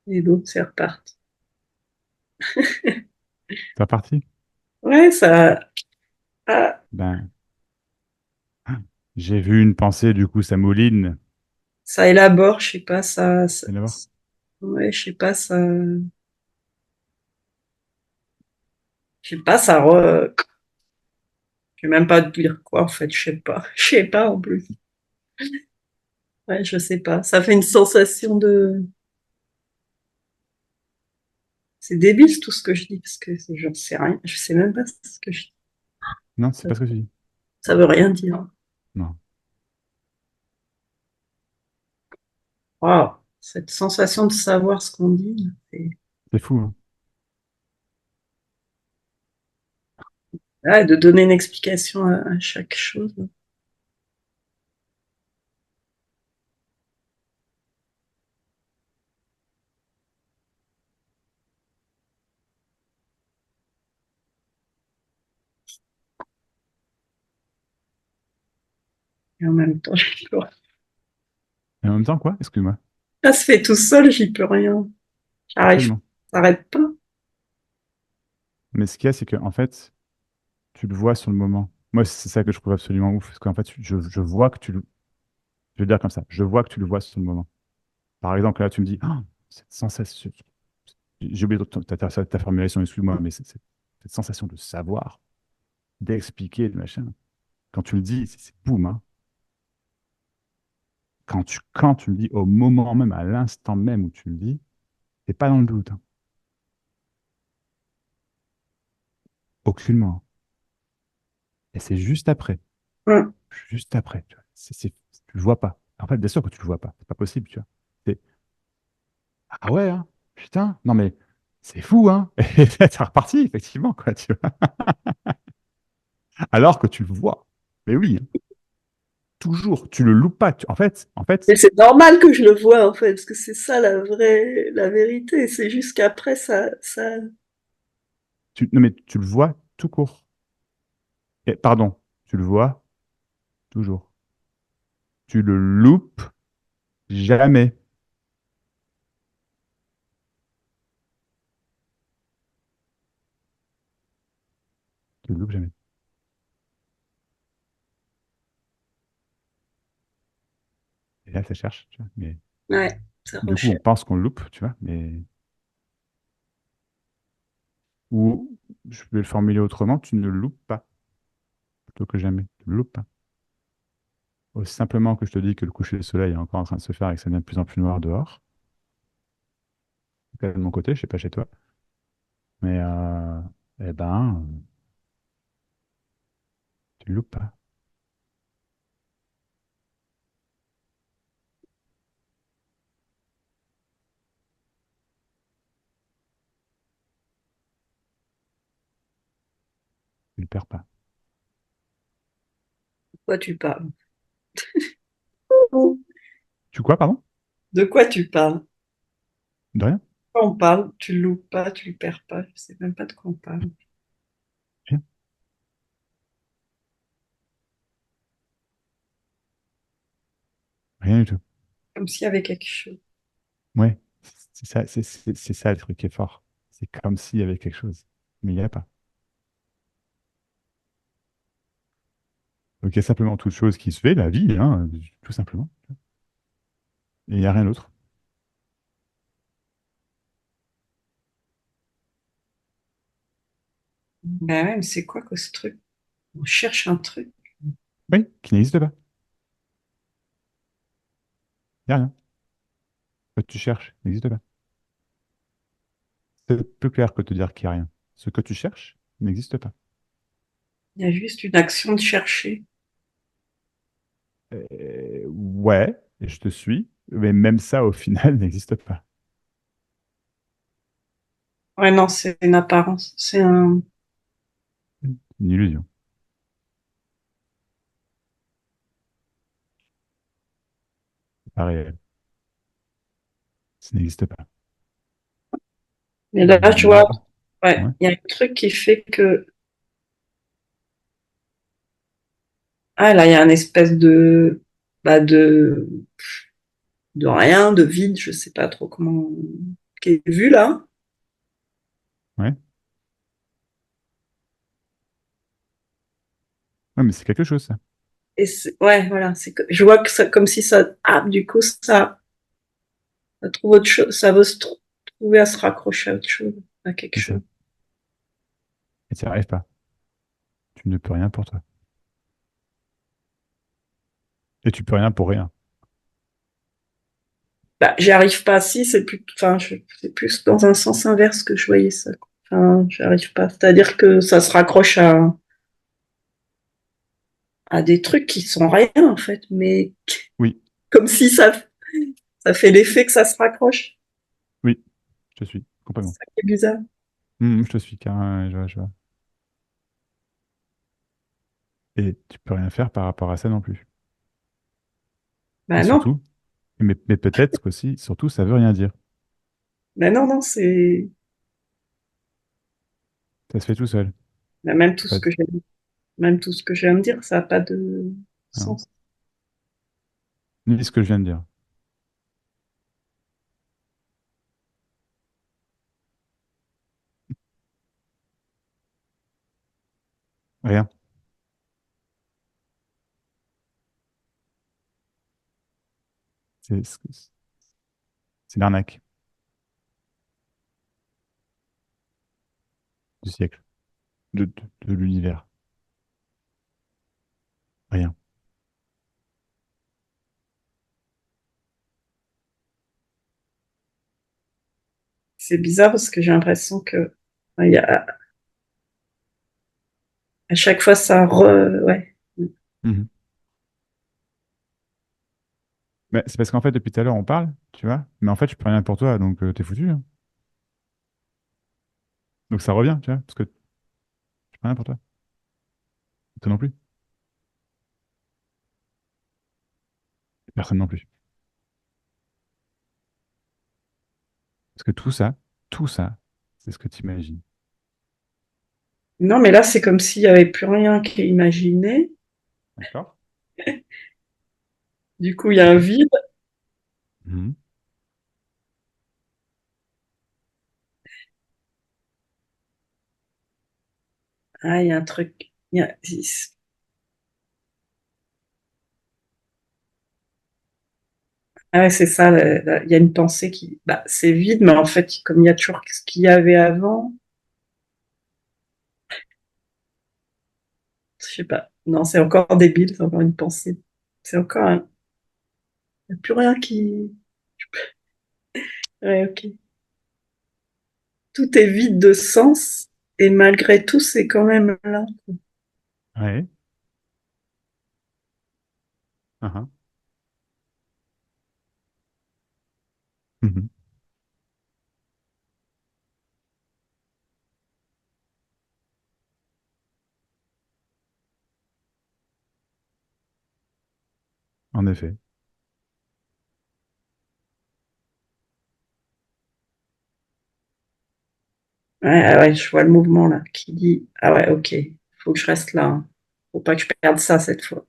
Et l'autre, c'est reparti. T'es parti? Ouais, ça, ah, Ben, j'ai vu une pensée, du coup, ça mouline. ça élabore, je sais pas, Et d'abord, ouais, je sais pas, je sais même pas te dire quoi, en fait, je sais pas. Je sais pas, en plus. Ouais, je sais pas. Ça fait une sensation de, c'est débile tout ce que je dis, parce que j'en sais rien. Je sais même pas ce que je dis. non, c'est pas ce que tu dis. Ça veut rien dire. Non, Waouh, cette sensation de savoir ce qu'on dit, c'est fou, hein. ouais, de donner une explication à chaque chose. Et en même temps, j'y peux rien. Et en même temps, quoi? Excuse-moi. Ça se fait tout seul, j'y peux rien. J'arrive, Absolument. ça s'arrête pas. Mais ce qu'il y a, c'est que, en fait, tu le vois sur le moment. Moi, c'est ça que je trouve absolument ouf. Parce qu'en fait, je vois que tu le. Je veux dire comme ça. Je vois que tu le vois sur le moment. Par exemple, là, tu me dis, ah, cette sensation. J'ai oublié ta formulation, excuse-moi, mais cette sensation de savoir, d'expliquer, de machin. Quand tu le dis, c'est boum, hein. Quand tu le dis au moment même, à l'instant même où tu le dis, t'es pas dans le doute, hein. Aucunement. Et c'est juste après. Hum. Juste après. Tu vois. Tu le vois pas. En fait, bien sûr que tu le vois pas. C'est pas possible, tu vois. C'est- Ah ouais, hein. Putain, non mais c'est fou, hein? Et c'est reparti, effectivement, quoi, tu vois. Alors que tu le vois. Mais oui, hein, toujours, tu le loupes pas. En fait, Mais c'est normal que je le vois, en fait, parce que c'est ça la vérité. C'est juste qu'après, non, mais tu le vois tout court. Pardon, tu le vois toujours. Tu le loupes jamais. Tu le loupes jamais. Et là, ça cherche, tu vois. Mais ouais, ça du coup, on recherche. pense qu'on le loupe, tu vois. Mais ou je vais le formuler autrement, tu ne le loupes pas plutôt que jamais. Tu ne le loupes pas. Aussi simplement que je te dis que le coucher du soleil est encore en train de se faire et que ça devient de plus en plus noir dehors. En tout cas, de mon côté, je sais pas chez toi. Mais eh ben, tu le loupes pas. Tu le perds pas. De quoi tu parles? Tu quoi, pardon? De quoi tu parles? De rien? Quand on parle, tu le loupes pas, tu le perds pas. Je sais même pas de quoi on parle. Rien. Rien du tout. Comme s'il y avait quelque chose. Ouais. C'est ça, c'est ça le truc qui est fort. C'est comme s'il y avait quelque chose. Mais il n'y a pas. Donc il y a simplement toute chose qui se fait, la vie, hein, tout simplement. Et il n'y a rien d'autre. Ben ouais, mais c'est quoi que ce truc? On cherche un truc. Oui, qui n'existe pas. Il n'y a rien. Ce que tu cherches n'existe pas. C'est plus clair que te dire qu'il n'y a rien. Ce que tu cherches n'existe pas. Il y a juste une action de chercher. Ouais, et je te suis, mais même ça, au final, n'existe pas. Ouais, non, c'est une apparence. C'est un. Une illusion. C'est pas réel. Ça n'existe pas. Mais là, Mais je vois, malheureusement. ouais, Ouais, il y a un truc qui fait que. Ah, là, il y a une espèce bah, de rien, de vide, je sais pas trop comment, qui est vu là. ouais. Ouais, mais c'est quelque chose, ça. Et ouais, voilà, je vois que ça, comme si ça, ah, du coup, ça trouve autre chose, ça veut trouver à se raccrocher à autre chose, à quelque C'est ça. chose. Et tu n'y arrives pas. Tu ne peux rien pour toi. Et tu peux rien pour rien. Bah, j'y arrive pas, si, c'est plus, enfin, c'est plus dans un sens inverse que je voyais ça, quoi. Enfin, j'y arrive pas. C'est-à-dire que ça se raccroche à des trucs qui sont rien, en fait, mais Oui, comme si ça fait l'effet que ça se raccroche. oui, je te suis, C'est complètement. ça qui est bizarre. Je te suis, carrément, je vois, je vois. Et tu peux rien faire par rapport à ça non plus. Et Bah non, surtout, mais peut-être qu'aussi, surtout, ça veut rien dire. bah non, non, c'est, Ça se fait tout seul. bah, même C'est tout pas, ce que j'ai, même tout ce que je viens de dire, ça n'a pas de non. sens. Ni ce que je viens de dire. Rien. C'est l'arnaque du siècle, de l'univers. Rien. C'est bizarre parce que j'ai l'impression que il y a, à chaque fois, ouais. Mhm. Mais c'est parce qu'en fait, depuis tout à l'heure, on parle, tu vois, mais en fait, je peux rien pour toi, donc t'es foutu, hein. Donc ça revient, tu vois, parce que je peux rien pour toi. Toi non plus. Personne non plus. Parce que tout ça, c'est ce que tu imagines. Non, mais là, c'est comme s'il n'y avait plus rien qui est imaginé. D'accord? Du coup, il y a un vide. Mhm. Ah, il y a un truc. Ah ouais, c'est ça. Il y a une pensée qui. Bah, c'est vide, mais en fait, comme il y a toujours ce qu'il y avait avant, je sais pas. Non, c'est encore débile, c'est encore une pensée. C'est encore un. Il n'y a plus rien qui. Ouais, ok. Tout est vide de sens, et malgré tout, c'est quand même là. Ouais. Uhum. Mhm. En effet. Ouais, ah ouais, je vois le mouvement là qui dit ah ouais, ok, faut que je reste là, hein. Faut pas que je perde ça cette fois.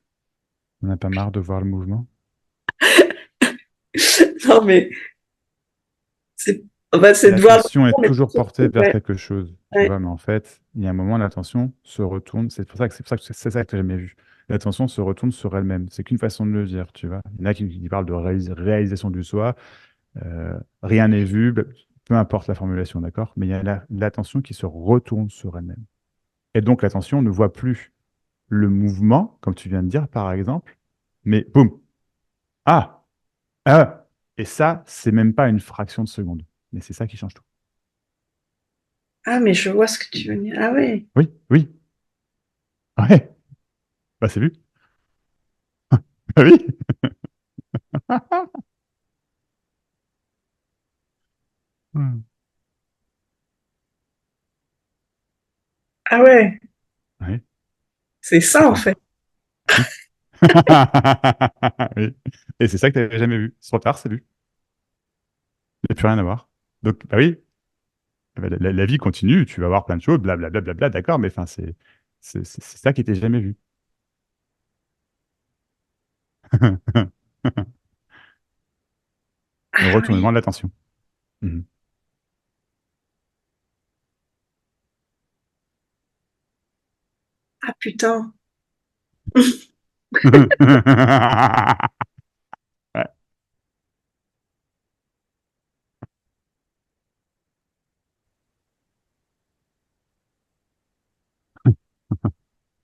On n'a pas marre de voir le mouvement. Non mais c'est enfin, c'est de voir le L'attention est mouvement, mais toujours portée surtout, vers ouais, quelque chose, tu ouais. vois, mais en fait, il y a un moment, l'attention se retourne. C'est pour ça que c'est ça que tu n'as jamais vu. L'attention se retourne sur elle-même. C'est qu'une façon de le dire, tu vois. Il y en a qui parlent de réalisation du soi. Rien n'est vu, peu importe la formulation, d'accord? Mais il y a l'attention qui se retourne sur elle-même. Et donc, l'attention ne voit plus le mouvement, comme tu viens de dire, par exemple, mais boum, ah, ah. Et ça, c'est même pas une fraction de seconde. Mais c'est ça qui change tout. Ah mais je vois ce que tu veux dire. Ah ouais. Oui, oui, ouais, bah c'est vu. Bah oui. Hmm. Ah ouais, Oui, c'est c'est ça en comme fait. oui. Oui. Et c'est ça que tu n'avais jamais vu. C'est trop tard, c'est vu. Il n'y a plus rien à voir. Donc, bah oui, bah, la vie continue, tu vas voir plein de choses, blablabla, d'accord, mais enfin, c'est ça qui n'était jamais vu. Le Ah retournement oui. de l'attention. Mhm. Ah putain. Ouais.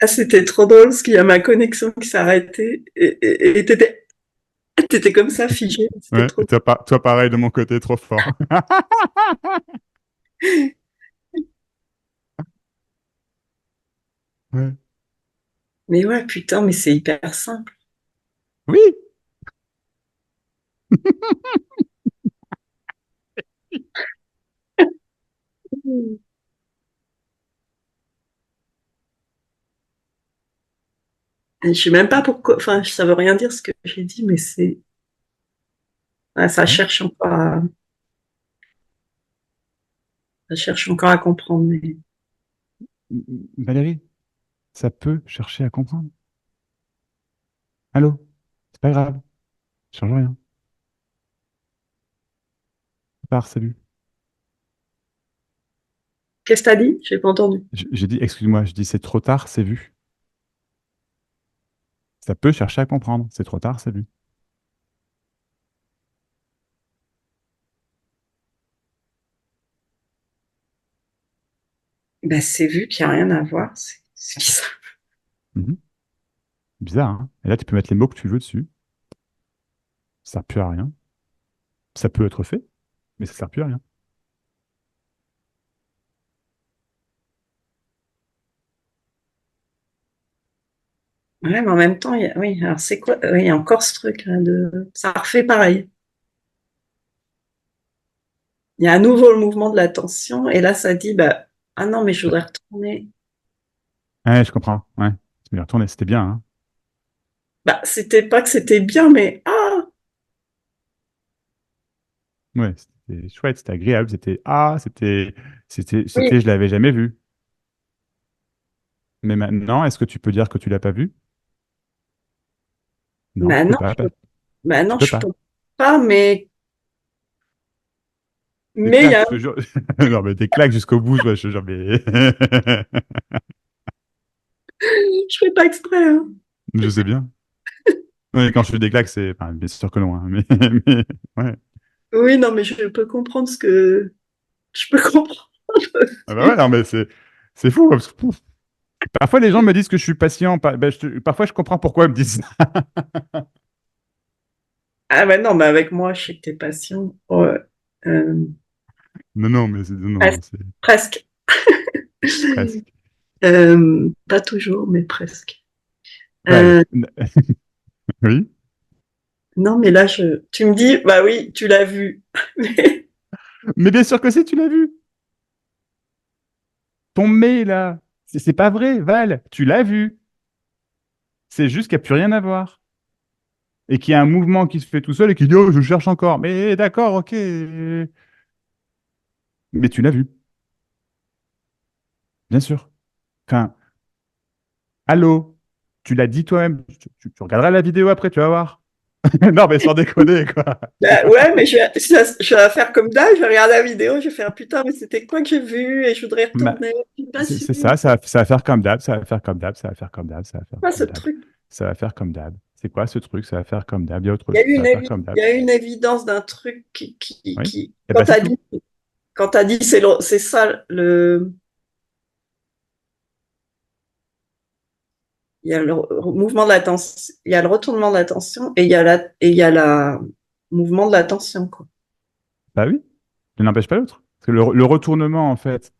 Ah, c'était trop drôle parce qu'il y a ma connexion qui s'est arrêtée et t'étais comme ça figé. C'était Ouais, trop. toi, pareil de mon côté, trop fort. Ouais. Mais ouais, putain, mais c'est hyper simple. Oui, Et je sais même pas pourquoi. Enfin, ça veut rien dire ce que j'ai dit, mais c'est. Ah, ouais. Ça cherche encore à comprendre. Mais Valérie, ça peut chercher à comprendre. Allô? C'est pas grave, ça change rien. À part, salut. qu'est-ce que t'as dit? J'ai pas entendu. J'ai dit, excuse-moi, je dis c'est trop tard, c'est vu. Ça peut chercher à comprendre. C'est trop tard, c'est vu. Ben, c'est vu qu'il n'y a rien à voir. C'est bizarre. Mhm. Bizarre, hein? Et là, tu peux mettre les mots que tu veux dessus. Ça sert plus à rien. Ça peut être fait, mais ça sert plus à rien. Ouais, mais en même temps, oui, alors c'est quoi? Oui, il y a encore ce truc là ça refait pareil. Il y a à nouveau le mouvement de l'attention, et là, ça dit, bah, Ah non, mais je voudrais retourner. Ouais, je comprends. Ouais. Tu m'y retourner, c'était bien, hein. Bah, c'était pas que c'était bien, mais ah, Ouais, c'était chouette, c'était agréable, oui, je l'avais jamais vu. Mais maintenant, est-ce que tu peux dire que tu l'as pas vu? Non, tu peux maintenant, pas. Tu maintenant, peux je pas. peux pas, Des mais il y claques, a, je te jure. Non, mais des claques jusqu'au bout, je te jure, mais. je fais pas exprès, hein. Je sais bien. Ouais, quand je fais des claques, c'est. Enfin, bien sûr que non, hein, mais... Ouais. Oui, non, mais je peux comprendre ce que, je peux comprendre Ah bah ouais, aussi. non, mais c'est fou, parce que, pouf. Parfois, les gens me disent que je suis patient. Ben, parfois, je comprends pourquoi ils me disent ça. Ah ouais, non, mais avec moi, je sais que t'es patient. Ouais. Euh, Non, non, mais c'est. Non, non, presque. c'est Presque. presque. Pas toujours, mais presque. Ouais. Euh, Oui. non, mais là, tu me dis, bah oui, tu l'as vu. Mais- Mais bien sûr que si, tu l'as vu. Ton mais, là. C'est pas vrai, Val. Tu l'as vu. C'est juste qu'il n'y a plus rien à voir. Et qu'il y a un mouvement qui se fait tout seul et qui dit, oh, je cherche encore. Mais d'accord, ok. Mais tu l'as vu, bien sûr. Enfin, allô, tu l'as dit toi-même. Tu regarderas la vidéo après, tu vas voir. Non, mais sans déconner, quoi. Bah ouais, mais je vais faire comme d'hab, je vais regarder la vidéo, je vais faire putain, mais c'était quoi que j'ai vu et je voudrais Bah, retourner. Je suis pas c'est sûre. ça, ça va faire comme d'hab, ça va faire comme d'hab, ça va faire comme d'hab, ça va faire Quoi ce comme d'hab, truc? ça va faire comme d'hab. C'est quoi ce truc? Ça va faire comme d'hab. Il y a autre Il y a chose, eu ça va faire comme il d'hab. y a eu une évidence d'un truc Oui. qui Et ben c'est tout. quand t'as dit c'est ça il y a le mouvement de l'attention, il y a le retournement de l'attention et il y a la mouvement de l'attention, quoi. Bah oui, ça n'empêche pas l'autre. Parce que le retournement, en fait,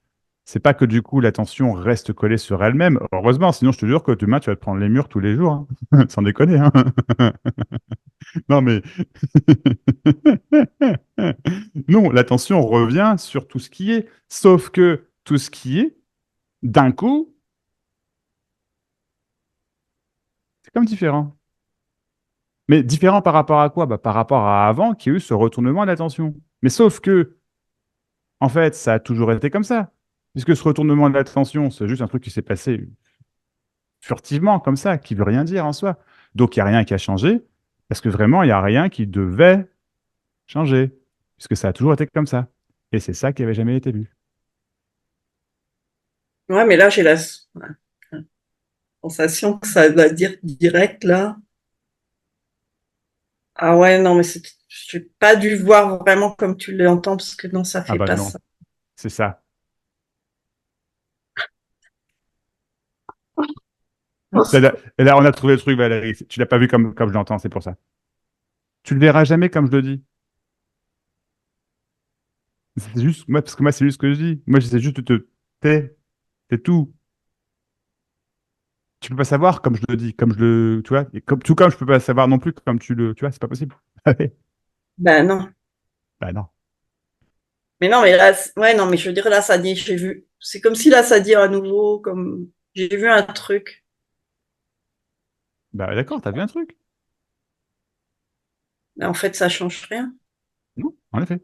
c'est pas que du coup l'attention reste collée sur elle-même. Heureusement, sinon je te jure que demain tu vas te prendre les murs tous les jours, hein. Sans déconner, hein. Non mais non, l'attention revient sur tout ce qui est, sauf que tout ce qui est, d'un coup, c'est comme différent. Mais différent par rapport à quoi? Bah, par rapport à avant, qui a eu ce retournement d'attention. Mais sauf que, en fait, ça a toujours été comme ça. Puisque ce retournement de l'attention, c'est juste un truc qui s'est passé furtivement, comme ça, qui veut rien dire en soi. Donc, il n'y a rien qui a changé, parce que vraiment, il n'y a rien qui devait changer, puisque ça a toujours été comme ça. Et c'est ça qui avait jamais été vu. Ouais, mais là j'ai la sensation que ça va dire direct là. Ah ouais, non, mais j'ai pas dû voir vraiment comme tu l'entends parce que non, ça Ah fait bah pas non, ça. c'est ça. Et là, on a trouvé le truc, Valérie. Tu l'as pas vu comme je l'entends, c'est pour ça. Tu le verras jamais comme je le dis. C'est juste, moi, parce que moi, c'est juste ce que je dis. Moi, j'essaie juste de te tais, c'est tout. Tu peux pas savoir comme je le dis, comme je le, tu vois, et tout comme je peux pas savoir non plus comme tu vois, c'est pas possible. Ben non. Bah non. Mais non, mais là, ouais, non, mais je veux dire, là, ça dit, j'ai vu. C'est comme si là, ça dit à nouveau, comme j'ai vu un truc. Bah d'accord, t'as vu un truc. Mais en fait, ça change rien. Non, en effet.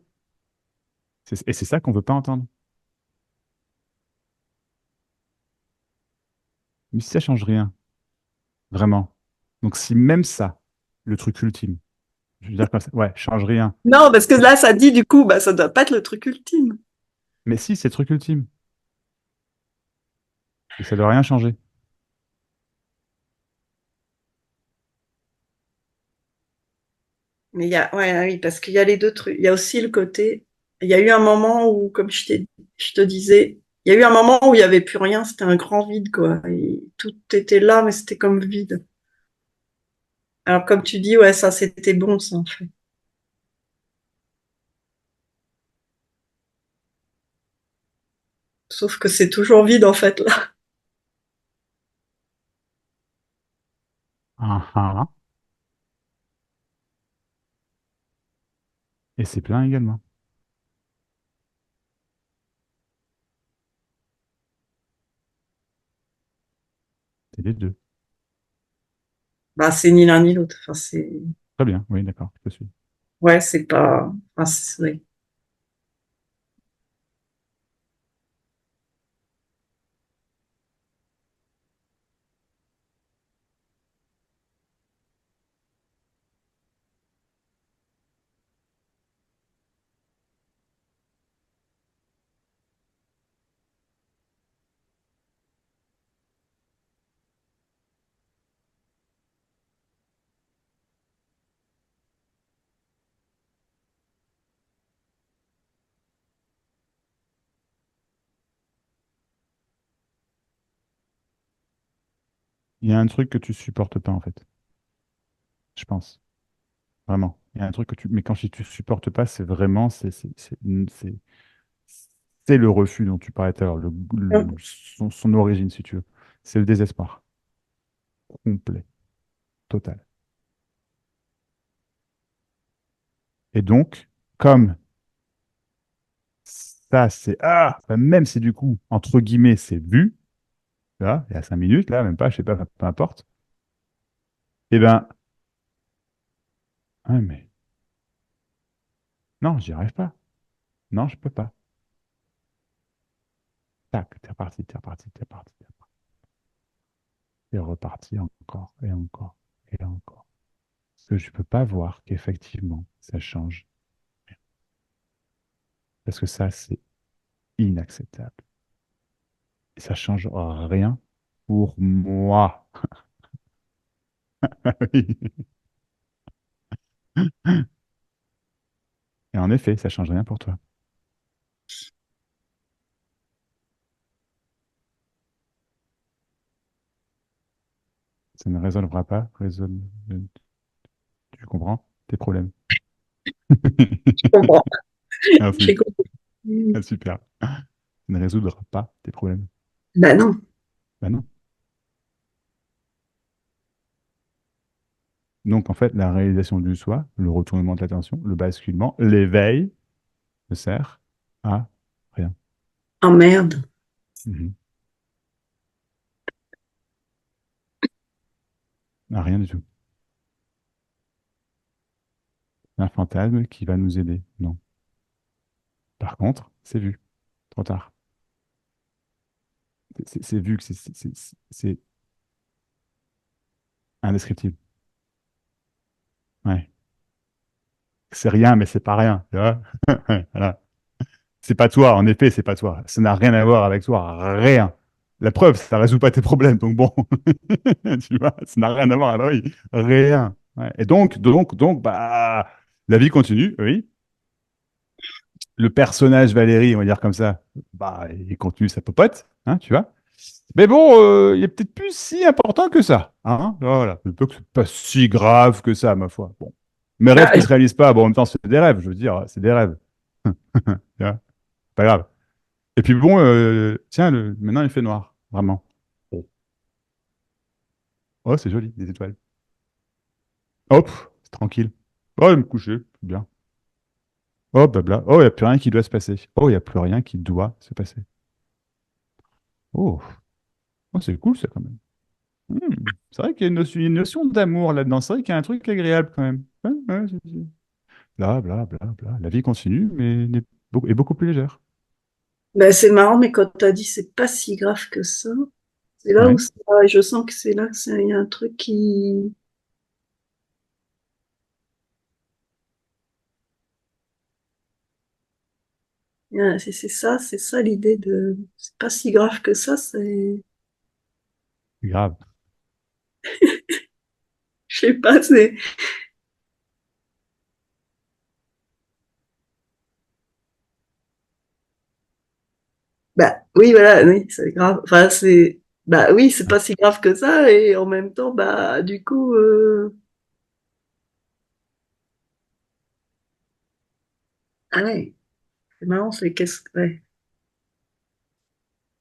Et c'est ça qu'on veut pas entendre. Mais si ça change rien, vraiment. Donc si même ça, le truc ultime, je veux dire comme ça, ouais, change rien. Non, parce que là, ça dit, du coup, bah, ça doit pas être le truc ultime. Mais si, c'est le truc ultime. Et ça doit rien changer. Mais il y a, ouais, ah oui, parce qu'il y a les deux trucs. Il y a aussi le côté, il y a eu un moment où, comme je te disais, il y a eu un moment où il y avait plus rien, c'était un grand vide, quoi. Et tout était là, mais c'était comme vide. Alors, comme tu dis, ouais, ça, c'était bon, ça, en fait. Sauf que c'est toujours vide, en fait, là. Ah, ah. Et c'est plein également. C'est les deux. Bah, c'est ni l'un ni l'autre. Enfin, c'est, Très bien, oui, d'accord, je te suis. ouais, c'est pas, enfin, ouais. Il y a un truc que tu supportes pas, en fait, je pense. Vraiment. Il y a un truc que tu. Mais quand je dis tu supportes pas, c'est vraiment. C'est le refus dont tu parlais tout à l'heure, son origine, si tu veux. C'est le désespoir. Complet, total. Et donc, comme ça, c'est. Ah! Bah, même si du coup, entre guillemets, c'est vu, là, il y a 5 minutes, là, même pas, je sais pas, peu importe. Eh ben, ah, mais non, j'y arrive pas. Non, je peux pas. Tac, t'es reparti, t'es reparti, t'es reparti, t'es reparti encore, et encore, et encore. Parce que je peux pas voir qu'effectivement, ça change. Parce que ça, c'est inacceptable. Et ça change rien pour moi. Et en effet, ça change rien pour toi. Ça ne résolvera pas, tu comprends, tes problèmes. Je comprends. J'ai Merci. compris. Ah, super. Ça ne résoudra pas tes problèmes. Bah non. Ben non. Donc, en fait, la réalisation du soi, le retournement de l'attention, le basculement, l'éveil ne sert à rien. Ah merde. Mhm. À rien du tout. Un fantasme qui va nous aider. Non. Par contre, c'est vu. Trop tard. C'est vu que c'est indescriptible. Ouais. C'est rien, mais c'est pas rien. Tu vois. Voilà. C'est pas toi, en effet, c'est pas toi. Ça n'a rien à voir avec toi. Rien. La preuve, ça résout pas tes problèmes. Donc bon, tu vois, ça n'a rien à voir. Alors oui, rien. Ouais. Et donc, bah, la vie continue, oui. Le personnage Valérie, on va dire comme ça, bah, il continue sa popote, hein, tu vois. Mais bon, il est peut-être plus si important que ça. Hein, voilà. C'est pas si grave que ça, ma foi. Bon. Mes rêves Ah, qui se réalisent pas, bon, en même temps, c'est des rêves, je veux dire, c'est des rêves. Tu vois, pas grave. Et puis bon, tiens, maintenant il fait noir, vraiment. Oh, oh, c'est joli, des étoiles. Hop, c'est tranquille. Oh, je vais me coucher, c'est bien. Oh, blabla. Oh, il n'y a plus rien qui doit se passer. Oh, il n'y a plus rien qui doit se passer. Oh, oh, c'est cool ça quand même. C'est vrai qu'il y a une notion d'amour là-dedans. C'est vrai qu'il y a un truc agréable quand même. Ouais, ouais, bla, bla, bla, bla. La vie continue, mais est beaucoup plus légère. bah, c'est marrant, mais quand t'as dit c'est pas si grave que ça, c'est là où Ouais, ça, je sens que c'est là que il y a un truc qui, c'est ça l'idée de, c'est pas si grave que ça, c'est, c'est grave. je sais pas, c'est, bah, oui, voilà, oui, c'est grave. Enfin, c'est, bah oui, c'est Ouais. pas si grave que ça, et en même temps, bah, du coup, ah ouais, c'est marrant, c'est qu'est-ce que, ouais.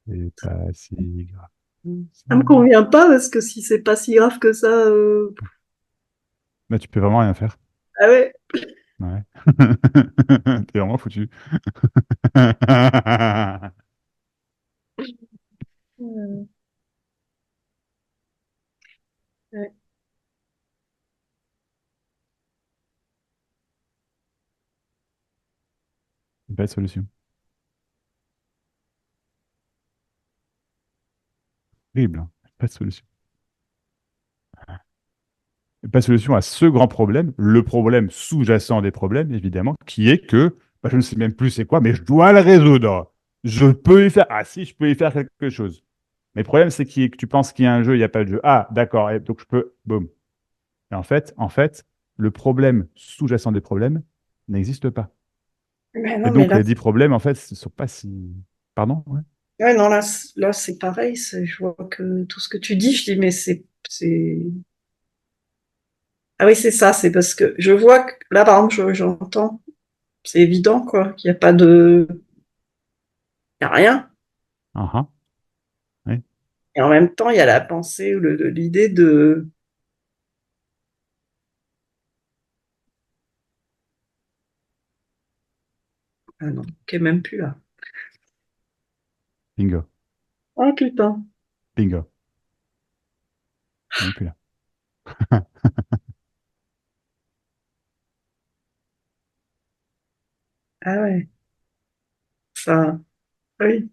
C'est pas si grave que ça. Ça me convient pas parce que si c'est pas si grave que ça, Là, tu peux vraiment rien faire. ah ouais. Ouais. T'es vraiment foutu. Euh, Ouais. Pas de solution. Horrible, hein. Pas de solution. Pas de solution à ce grand problème, le problème sous-jacent des problèmes, évidemment, qui est que bah, je ne sais même plus c'est quoi, mais je dois le résoudre. Je peux y faire. Ah si, je peux y faire quelque chose. Mais le problème, c'est que tu penses qu'il y a un jeu, il n'y a pas de jeu. Ah, d'accord, et donc je peux. Boum. Et en fait, le problème sous-jacent des problèmes n'existe pas. Mais Et non, mais donc, là, les 10 problèmes, en fait, ce ne sont pas si. Pardon? Ouais. ouais, non, là, là, c'est pareil. Je vois que tout ce que tu dis, je dis, mais c'est. Ah oui, c'est ça. C'est parce que je vois que là, par exemple, j'entends. C'est évident, quoi, qu'il n'y a pas de. Il n'y a rien. Ah, ah. Ouais. Et en même temps, il y a la pensée ou l'idée de. Ah non, qui est même plus là. Bingo. Oh putain. Bingo. Même plus là. Ah ouais. Ça. Oui.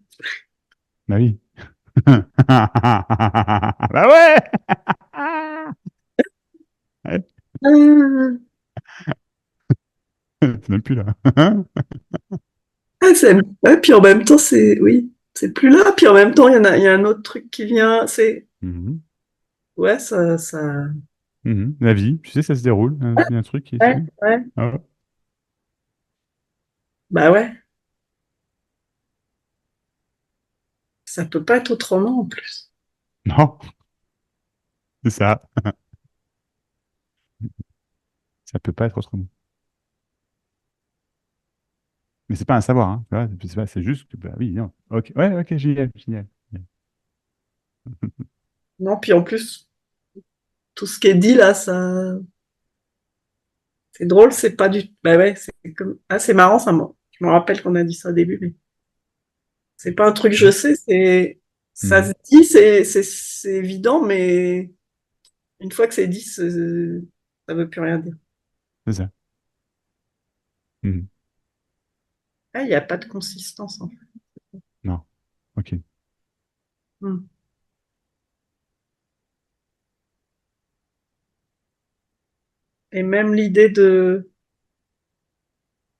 Bah oui. Bah ouais! Ouais, Ah, c'est même plus là. ah, ouais, puis en même temps, c'est. Oui. C'est plus là. Puis en même temps, il y a un autre truc qui vient. C'est. Mhm. Ouais, ça. Mhm. La vie, tu sais, ça se déroule. Il y a un truc qui est Ouais, fait. ouais. Ah ouais. Bah ouais. Ça peut pas être autrement en plus. Non, c'est ça. Ça peut pas être autrement. Mais c'est pas un savoir, hein. Tu vois, c'est juste que, bah oui, non. Ok, ouais, ok, génial, génial. Non, puis en plus, tout ce qui est dit là, ça. C'est drôle, c'est pas du. Bah ouais, c'est comme. Ah, c'est marrant, je me rappelle qu'on a dit ça au début, mais c'est pas un truc que je Mhm. sais, c'est. Ça Mhm. se dit, c'est évident, mais une fois que c'est dit, ça veut plus rien dire. C'est ça. Mhm. Ah, il n'y a pas de consistance en fait. Non, ok. Hmm. Et même l'idée de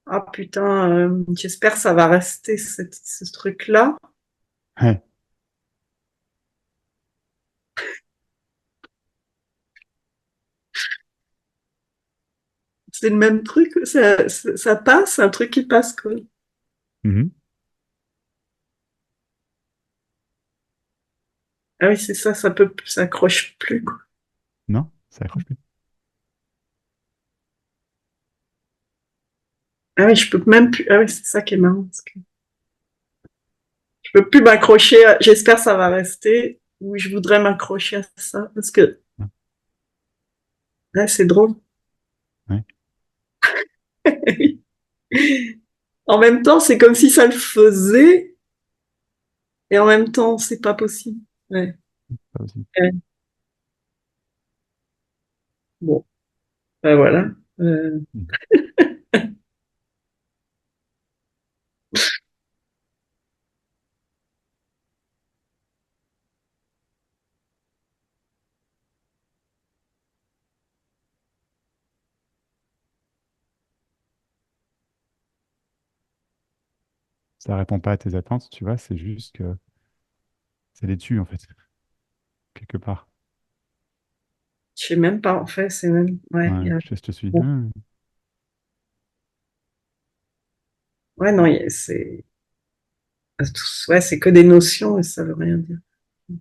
ah putain, j'espère que ça va rester ce truc-là. Ouais. C'est le même truc, ça passe, c'est un truc qui passe quoi. Mhm. Ah oui, c'est ça, ça accroche plus quoi. Non, ça accroche plus. Ah oui, je peux même plus. Ah oui, c'est ça qui est marrant. Parce que je peux plus m'accrocher. J'espère que ça va rester. Ou je voudrais m'accrocher à ça parce que Non. là, c'est drôle. Ouais. En même temps, c'est comme si ça le faisait et en même temps, c'est pas possible. Ouais. Ça aussi. Ouais. Bon, ben voilà. Euh, Mhm. Ça répond pas à tes attentes, tu vois, c'est juste que ça les tue, en fait, quelque part. je sais même pas. En fait, c'est même. Ouais, Ouais, je te suis. bon. Ouais, non, ouais, c'est que des notions et ça veut rien dire.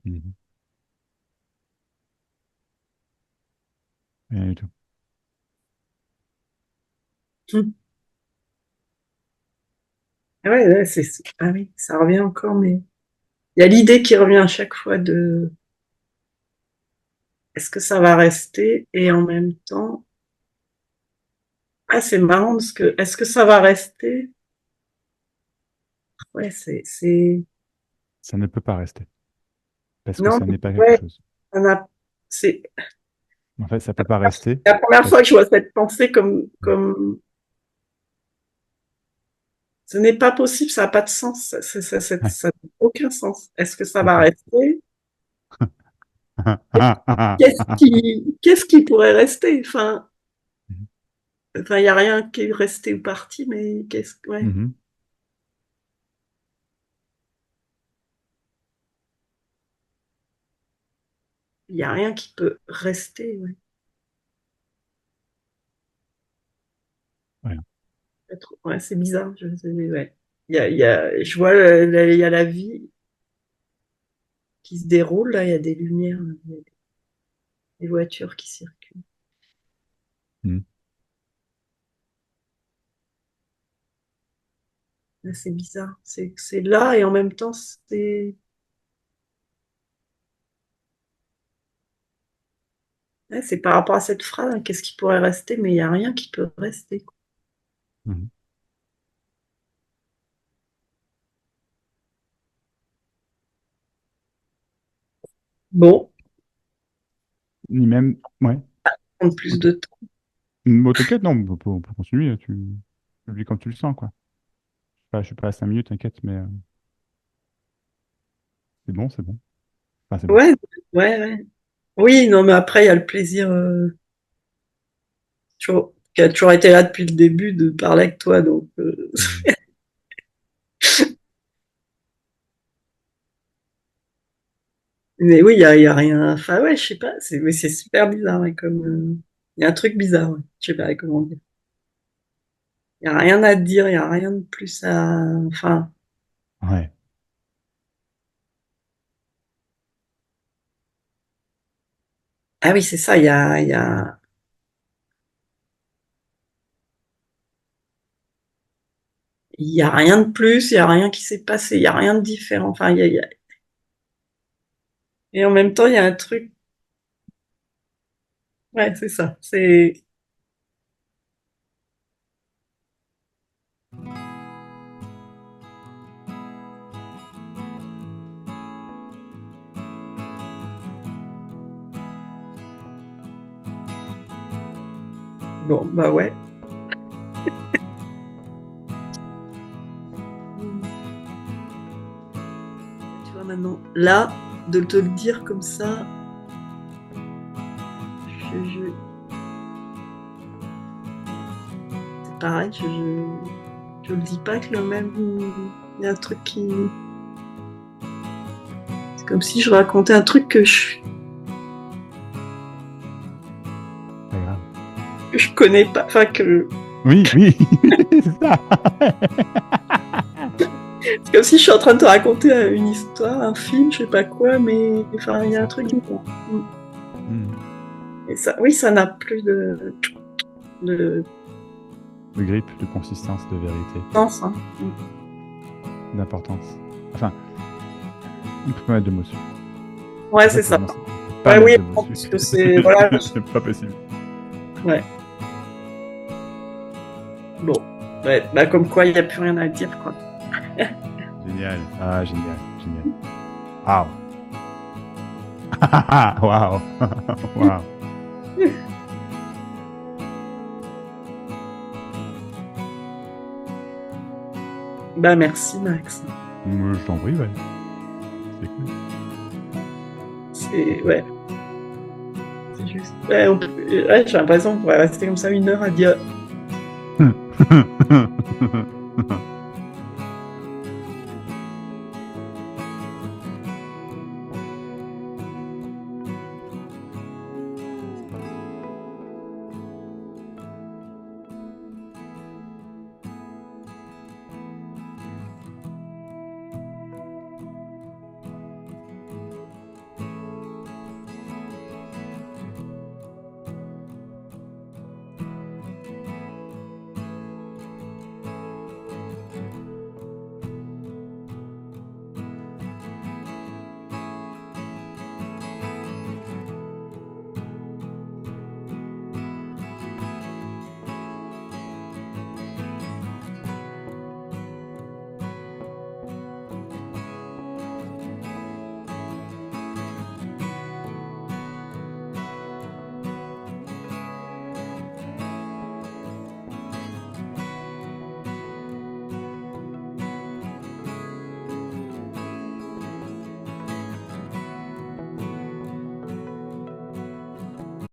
Mhm. Rien du tout. Hmm. Ah ouais, ouais, ah oui, ça revient encore, mais il y a l'idée qui revient à chaque fois de est-ce que ça va rester et en même temps, ah, c'est marrant parce que est-ce que ça va rester? Ouais, Ça ne peut pas rester, parce que non, ça n'est pas quelque ouais, chose. on a, c'est, En fait, ça peut pas rester. La première Parce fois que je vois cette pensée comme ce n'est pas possible, ça n'a pas de sens, ouais. ça n'a aucun sens. Est-ce que ça C'est va ça. rester? Qu'est-ce qui pourrait rester? Enfin, il n'y a rien qui est resté ou parti, mais ouais. Mhm. Il n'y a rien qui peut rester, ouais. Ouais. Ouais, c'est bizarre. Ouais. Je vois, il y a la vie qui se déroule, là, il y a des lumières, il y a des voitures qui circulent. Mhm. Là, c'est bizarre. C'est là et en même temps, c'est par rapport à cette phrase, hein, qu'est-ce qui pourrait rester, mais il n'y a rien qui peut rester, quoi. Mhm. Bon, Ni même. Ouais. prendre plus Ok. de temps. Bon, t'inquiète, non, on peut continuer. Tu vis comme tu le sens, quoi. Je suis pas à 5 minutes, t'inquiète, mais c'est bon, c'est bon. Enfin, c'est bon. Ouais, ouais, ouais. Oui, non, mais après, il y a le plaisir qui a toujours été là depuis le début de parler avec toi, donc Mhm. mais oui, il y a rien. Enfin, ouais, je sais pas. Mais c'est super bizarre, ouais, comme. Il y a un truc bizarre, ouais. Je sais pas comment dire. Il y a rien à dire, il y a rien de plus à. Enfin. Ouais. Ah oui, c'est ça. Il y a rien de plus. Il y a rien qui s'est passé. Il y a rien de différent. Enfin, et en même temps, il y a un truc. Ouais, c'est ça. C'est bon. Bah ouais. Tu vois maintenant, là, de te le dire comme ça, je, c'est pareil. Je le dis pas que le même. Il y a un truc qui. C'est comme si je racontais un truc Pas grave. que je connais pas. Enfin, que. Oui, oui, c'est ça. C'est comme si je suis en train de te raconter une histoire, un film, je sais pas quoi, mais. Enfin, il C'est y a un ça. truc bizarre. Mhm. Et ça, oui, ça n'a plus de De grippe, de consistance, de vérité, sens, hein. d'importance. Enfin, on peut pas mettre de mots dessus. Ouais, En fait, c'est c'est ça. bon, pas Ouais, mettre oui, de mots dessus. parce que c'est. Voilà. C'est pas possible. Ouais. Bon. Ouais, bah, comme quoi, il n'y a plus rien à dire, quoi. Génial. Ah, génial, génial. Waouh. Waouh. Waouh. Bah, merci, Max. Je t'en prie, ouais. C'est cool. Ouais, c'est juste. Ouais, ouais, j'ai l'impression qu'on pourrait rester comme ça 1 heure à dire.